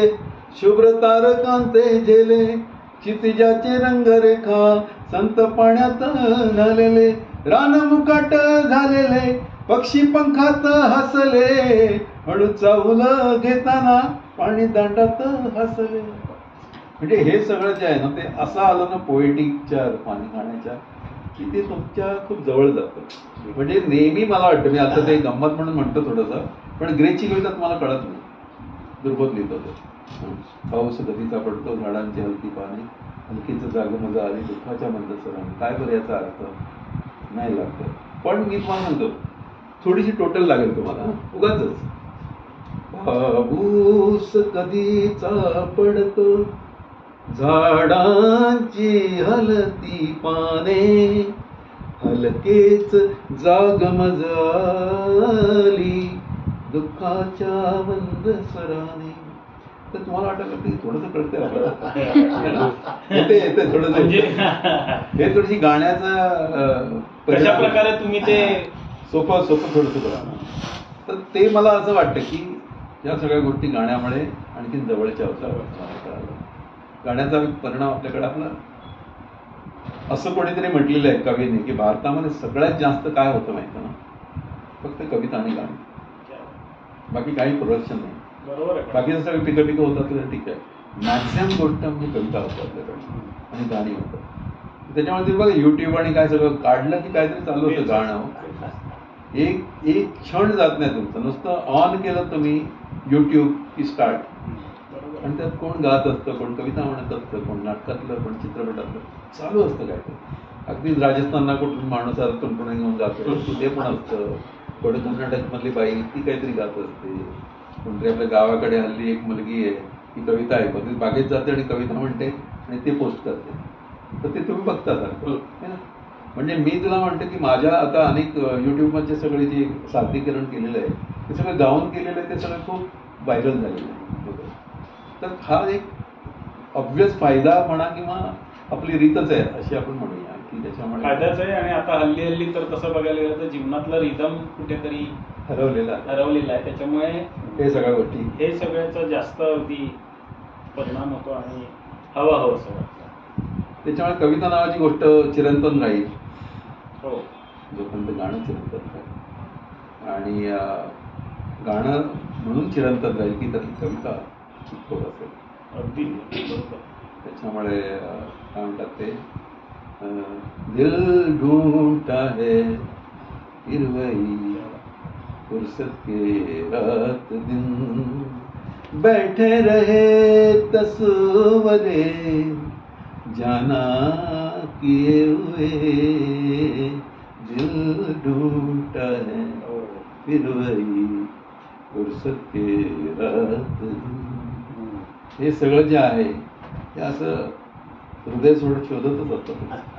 शुभ्र तारकांते झेले, क्षितिजाचे रंगरेखा संत पाण्यात न्हालेले, रान मुकाट झालेले, पक्षी पंखात हसले, हळू चावल घेताना पाणी दांडात हसले. म्हणजे हे सगळं जे आहे ना ते असं आलं ना पोएटिकच्या रूपाने गाण्याच्या की ते तुमच्या खूप जवळ जातं. म्हणजे नेहमी मला वाटतं, मी आता ते गंमत म्हणून म्हणतो थोडंसं, पण ग्रेची कविता तुम्हाला कळत नाही. दुर्बोध लिहितो तो. पाऊस गतीचा पडतो, झाडांची हलकी पाने, हलकीचं जाग मजा आली, दुःखाच्या मंद सराने. काय बरं याचा अर्थ नाही लागतो. पण मी तुम्हाला म्हणतो थोडीशी टोटल लागेल तुम्हाला उगाच. पाऊस कधीचा पडतो, झाडांची हलती पाने, हलकेच जाग मजाली, दुःखाच्या मंद स्वराने. तर तुम्हाला वाटलं की थोडंसं कळतंय आपल्याला, येते थोडंसं. हे थोडीशी गाण्याचं कशा प्रकारे तुम्ही ते सोपं थोडंसं करा. तर ते मला असं वाटतं की या सगळ्या गोष्टी गाण्यामुळे आणखी जवळच्या होत्या. गाण्याचा परिणाम आपल्याकडे आपला असं कोणीतरी म्हटलेलं आहे कवीने की भारतामध्ये सगळ्यात जास्त काय होतं माहिती ना, फक्त कविता आणि गाणी, बाकी काही प्रोडक्शन नाही. बाकीचं सगळं पिकं होतात तर ठीक आहे. मॅक्झिमम गोष्ट म्हणजे कविता होतं आपल्याकडे आणि गाणी होतं. त्याच्यामुळे तुम्ही बघा युट्यूब आणि काय सगळं काढलं की काहीतरी चालू होतं गाणं. एक एक क्षण जात नाही तुमचं, नुसतं ऑन केलं तुम्ही युट्यूब की स्टार्ट. आणि त्यात कोण गात असतं, कोण कविता म्हणत असतं, कोण नाटकातलं, कोण चित्रपटातलं चालू असतं काय ते. अगदी राजस्थानला कुठून माणूस तुणतुणे घेऊन जातो ते पण असतं. कोण कर्नाटक मधली बाई ती काहीतरी गात असते. कोणतरी आपल्या गावाकडे हल्ली एक मुलगी आहे, ती कविता ऐकते, बागेत जाते आणि कविता म्हणते आणि ते पोस्ट करते. तर ते तुम्ही बघता सारखं है ना. म्हणजे मी तुला म्हणतो की माझ्या आता अनेक युट्यूबमध्ये सगळे जे सादरीकरण केलेलं आहे ते सगळं गाऊन केलेलं आहे, ते सगळं खूप व्हायरल झालेलं आहे. तर हा एक ऑब्व्हियस फायदा म्हणा किंवा आपली रीतच आहे अशी आपण म्हणूया की त्याच्यामुळे फायदाच आहे. आणि आता हल्ली हल्ली तर तसं बघायला गेलं तर जीवनातला रिदम कुठेतरी हरवलेला आहे. त्याच्यामुळे हे सगळ्या गोष्टी हे सगळ्याचा जास्त अगदी परिणाम होतो आणि हवं असं वाटतं. त्याच्यामुळे कविता नावाची गोष्ट चिरंतन राहील. हो, जोपर्यंत गाणं चिरंतन राहील आणि गाणं म्हणून चिरंतन राहील की त्यातली कविता शिकवत असेल. अगदी बरोबर. त्याच्यामुळे काय म्हणतात ते दिल ढूंढता है फिर वही फुर्सत के रात दिन बैठे रहे तस्वरे जाना किए हुए दिल ढूंढता है फिर वही फुर्सत के रात दिन. हे सगळं जे आहे ते असं हृदय शोधतच असतं.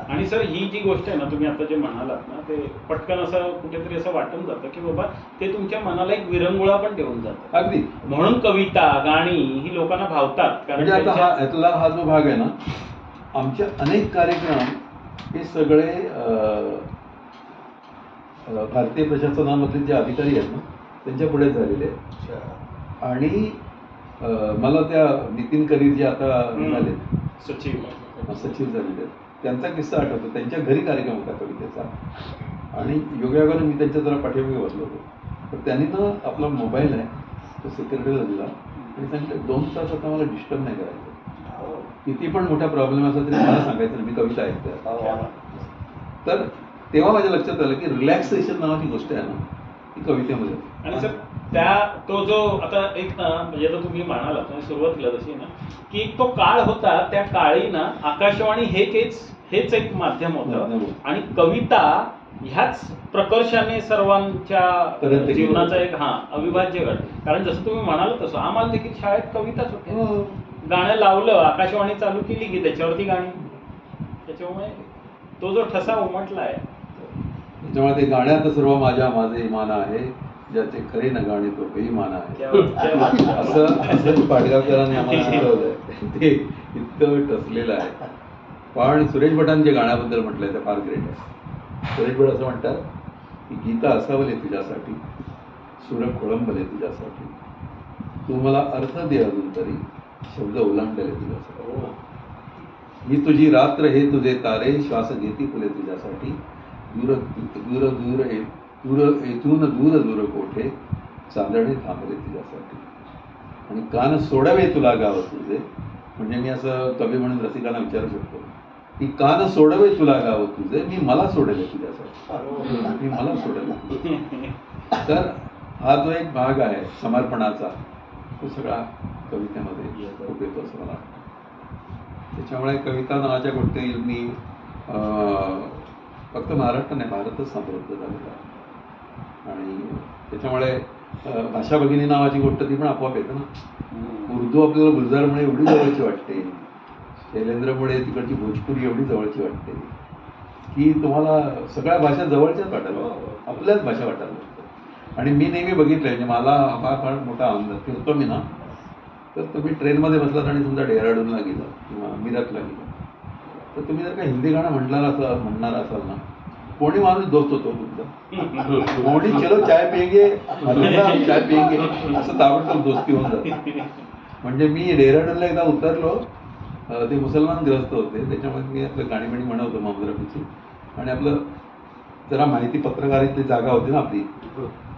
आणि सर ही जी गोष्ट आहे ना, तुम्ही आता जे म्हणालात ना, ते पटकन असं कुठेतरी असं वाटून जातं की बाबा ते तुमच्या मनाला एक विरंगुळा पण ठेवून जातं. अगदी म्हणून कविता गाणी ही लोकांना भावतात. कारण म्हणजे आता यातला हा जो भाग आहे ना, आमचे अनेक कार्यक्रम हे सगळे भारतीय प्रशासनामधले जे अधिकारी आहेत ना त्यांच्या पुढे झालेले आहेत. आणि मला त्या नितीन करीर जे आता झाले सचिव झालेले आहेत त्यांचा किस्सा आठवतो. त्यांच्या घरी कार्यक्रम होता कवितेचा आणि योगायोगाने मी त्यांच्या जरा पाठीमागे बसलो होतो. तर त्यांनी ना आपला मोबाईल आहे तो सेक्रेटरीला दिला आणि सांगितलं 2 तास आता मला डिस्टर्ब नाही करायचं. किती पण मोठा प्रॉब्लेम असला तरी मला सांगायचं नाही, मी कविता ऐकतोय. तर तेव्हा माझ्या लक्षात आलं की रिलॅक्सेशन नावाची गोष्ट आहे ना ती कवितेमध्ये. आणि सर तो जो आता एक म्हणजे आता तुम्ही म्हणालात तुम्ही सुरुवातीला जशी ना की तो काळ होता, त्या काळी ना आकाशवाणी हेच एक माध्यम होतं आणि कविता ह्याच प्रकर्षाने सर्वांच्या जीवनाचा एक अविभाज्य घट. कारण जसं तुम्ही म्हणाल तसं आम्हाला देखील शाळेत कविताच होते. गाणं लावलं, आकाशवाणी चालू केली की त्याच्यावरती गाणी. त्याच्यामुळे तो जो ठसा उमटला आहे त्याच्यामुळे ते गाण्यात सर्व माझे मान आहे, ज्याचे खरे न गाणे तो बेईमान आहे असं पाडगावकरांनी आम्हाला शिकवलंय. ते इतकं टसलेलं आहे. पण सुरेश भटांच्या गाण्याबद्दल म्हटलंय ते फार ग्रेट आहे. सुरेश भट असं म्हणतात की गीता असावले तुझ्यासाठी, सुर खोळंबले तुझ्यासाठी, तू मला अर्थ दे अजून तरी, शब्द ओलांडले तुझ्यासाठी. ही तुझी रात्र हे तुझे तारे, श्वास घेती फुले तुझ्यासाठी, दूर दूर दूर दूर येथून दूर दूर कोठे, चांदणे थांबले तुझ्यासाठी. आणि कान सोडावे तुला गाव तुझे. म्हणजे मी असं कवी म्हणून रसिकांना विचारू शकतो की कान सोडावे तुला गाव तुझे, मी मला सोडले तुझ्यासाठी, मी मला सोडले. तर हा जो एक भाग आहे समर्पणाचा तो सगळा कवितेमध्ये खूप येतो असं मला वाटतं. त्याच्यामुळे कविता नावाच्या गोष्टी मी फक्त महाराष्ट्र नाही भारतच समृद्ध झालेला आहे. आणि त्याच्यामुळे भाषा भगिनी नावाची गोष्ट ती पण आपोआप येते ना. उर्दू आपल्याला गुलजारमुळे एवढी जवळची वाटते, शैलेंद्रमुळे तिकडची भोजपुरी एवढी जवळची वाटते की तुम्हाला सगळ्या भाषा जवळच्याच वाटायला आपल्याच भाषा वाटायला लागतात. आणि मी नेहमी बघितलंय म्हणजे मला हा फार मोठा आनंद फिरतो मी ना, तर तुम्ही ट्रेनमध्ये बसलात आणि समजा डेहराडूनला गेलं किंवा मिरजला गेलं तर तुम्ही जर का हिंदी गाणं म्हणणार असाल ना, कोणी माणूस दोस्त होतो तुमचा, कोणी चलो चाय पिएंगे चाय पिएंगे असं ताबडतोब दोस्ती होऊन जाते. म्हणजे मी डेहराडूनला एकदा उतरलो, ते मुसलमान ग्रस्त होते, त्याच्यामुळे मी आपलं गाणी बिणी म्हणवतो मोहम्मद रफीची. आणि आपलं जरा माहिती पत्रकारितेची जागा होती ना आपली,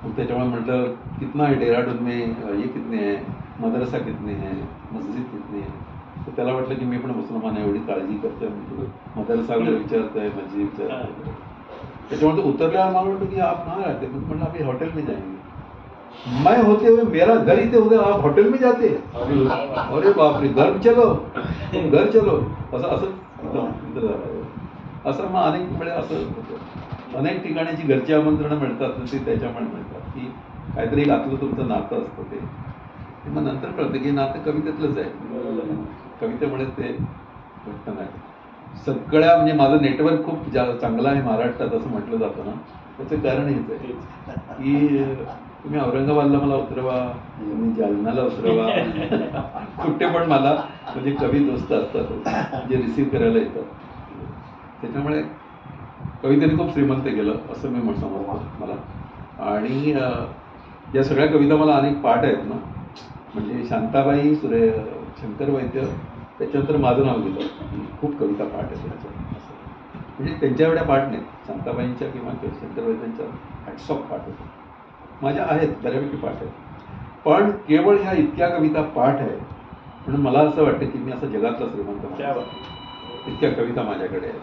त्याच्यामुळे म्हटलं कितना है डेहराडून में, ये कितने हैं, मदरसा कितने हैं, मस्जिद कितने हैं. तर त्याला वाटलं की मी पण मुसलमान आहे, एवढी काळजी करतोय, मदरसा वगैरे विचारतोय, मस्जिद विचारतोय. त्याच्यामुळे तो उतरल्यावर मला वाटलं की आप कहाँ रहते, म्हणलं अभी हॉटेल में जाएंगे. मैं होते हुए मेरा घर इथे होते, आप हॉटेल में जाते, अरे बापरे, घर चलो घर चलो, असं असं इथं झालं. असं मग अनेक वेळे असं होतं. अनेक ठिकाणाची घरची आमंत्रणं मिळतात ना, ते त्याच्यामुळे मिळतात की काहीतरी एक आतलं तुमचं नातं असतं ते. मग नंतर कळतं की नातं कवितेतलंच आहे, कवितेमुळे ते घट्ट नाही. सगळ्या म्हणजे माझं नेटवर्क खूप चांगलं आहे महाराष्ट्रात असं म्हटलं जातं ना, त्याचं कारण हेच आहे की तुम्ही औरंगाबादला मला उतरवा, तुम्ही जालन्याला उतरवा, कुठे पण मला म्हणजे कवी दोस्त असतात जे रिसीव्ह करायला येतात. त्याच्यामुळे कवितेने खूप श्रीमंत केलं असं मी समजतो मला. आणि या सगळ्या कविता मला अनेक पाठ आहेत ना, म्हणजे शांताबाई, शंकर वैद्य, त्याच्यानंतर माझं नाव गेलं, खूप कविता पाठ आहे त्यांच्या. म्हणजे त्यांच्या एवढ्या पाठ नाहीत, शांताबाईंच्या किंवा शंकर वैद्यांच्या हॅट्स ऑफ पाठ होते. माझ्या आहेत, बऱ्यापैकी पाठ आहेत. पण केवळ ह्या इतक्या कविता पाठ आहे म्हणून मला असं वाटतं की मी असं जगातला श्रीमंत माणूस आहे. इतक्या कविता माझ्याकडे आहेत.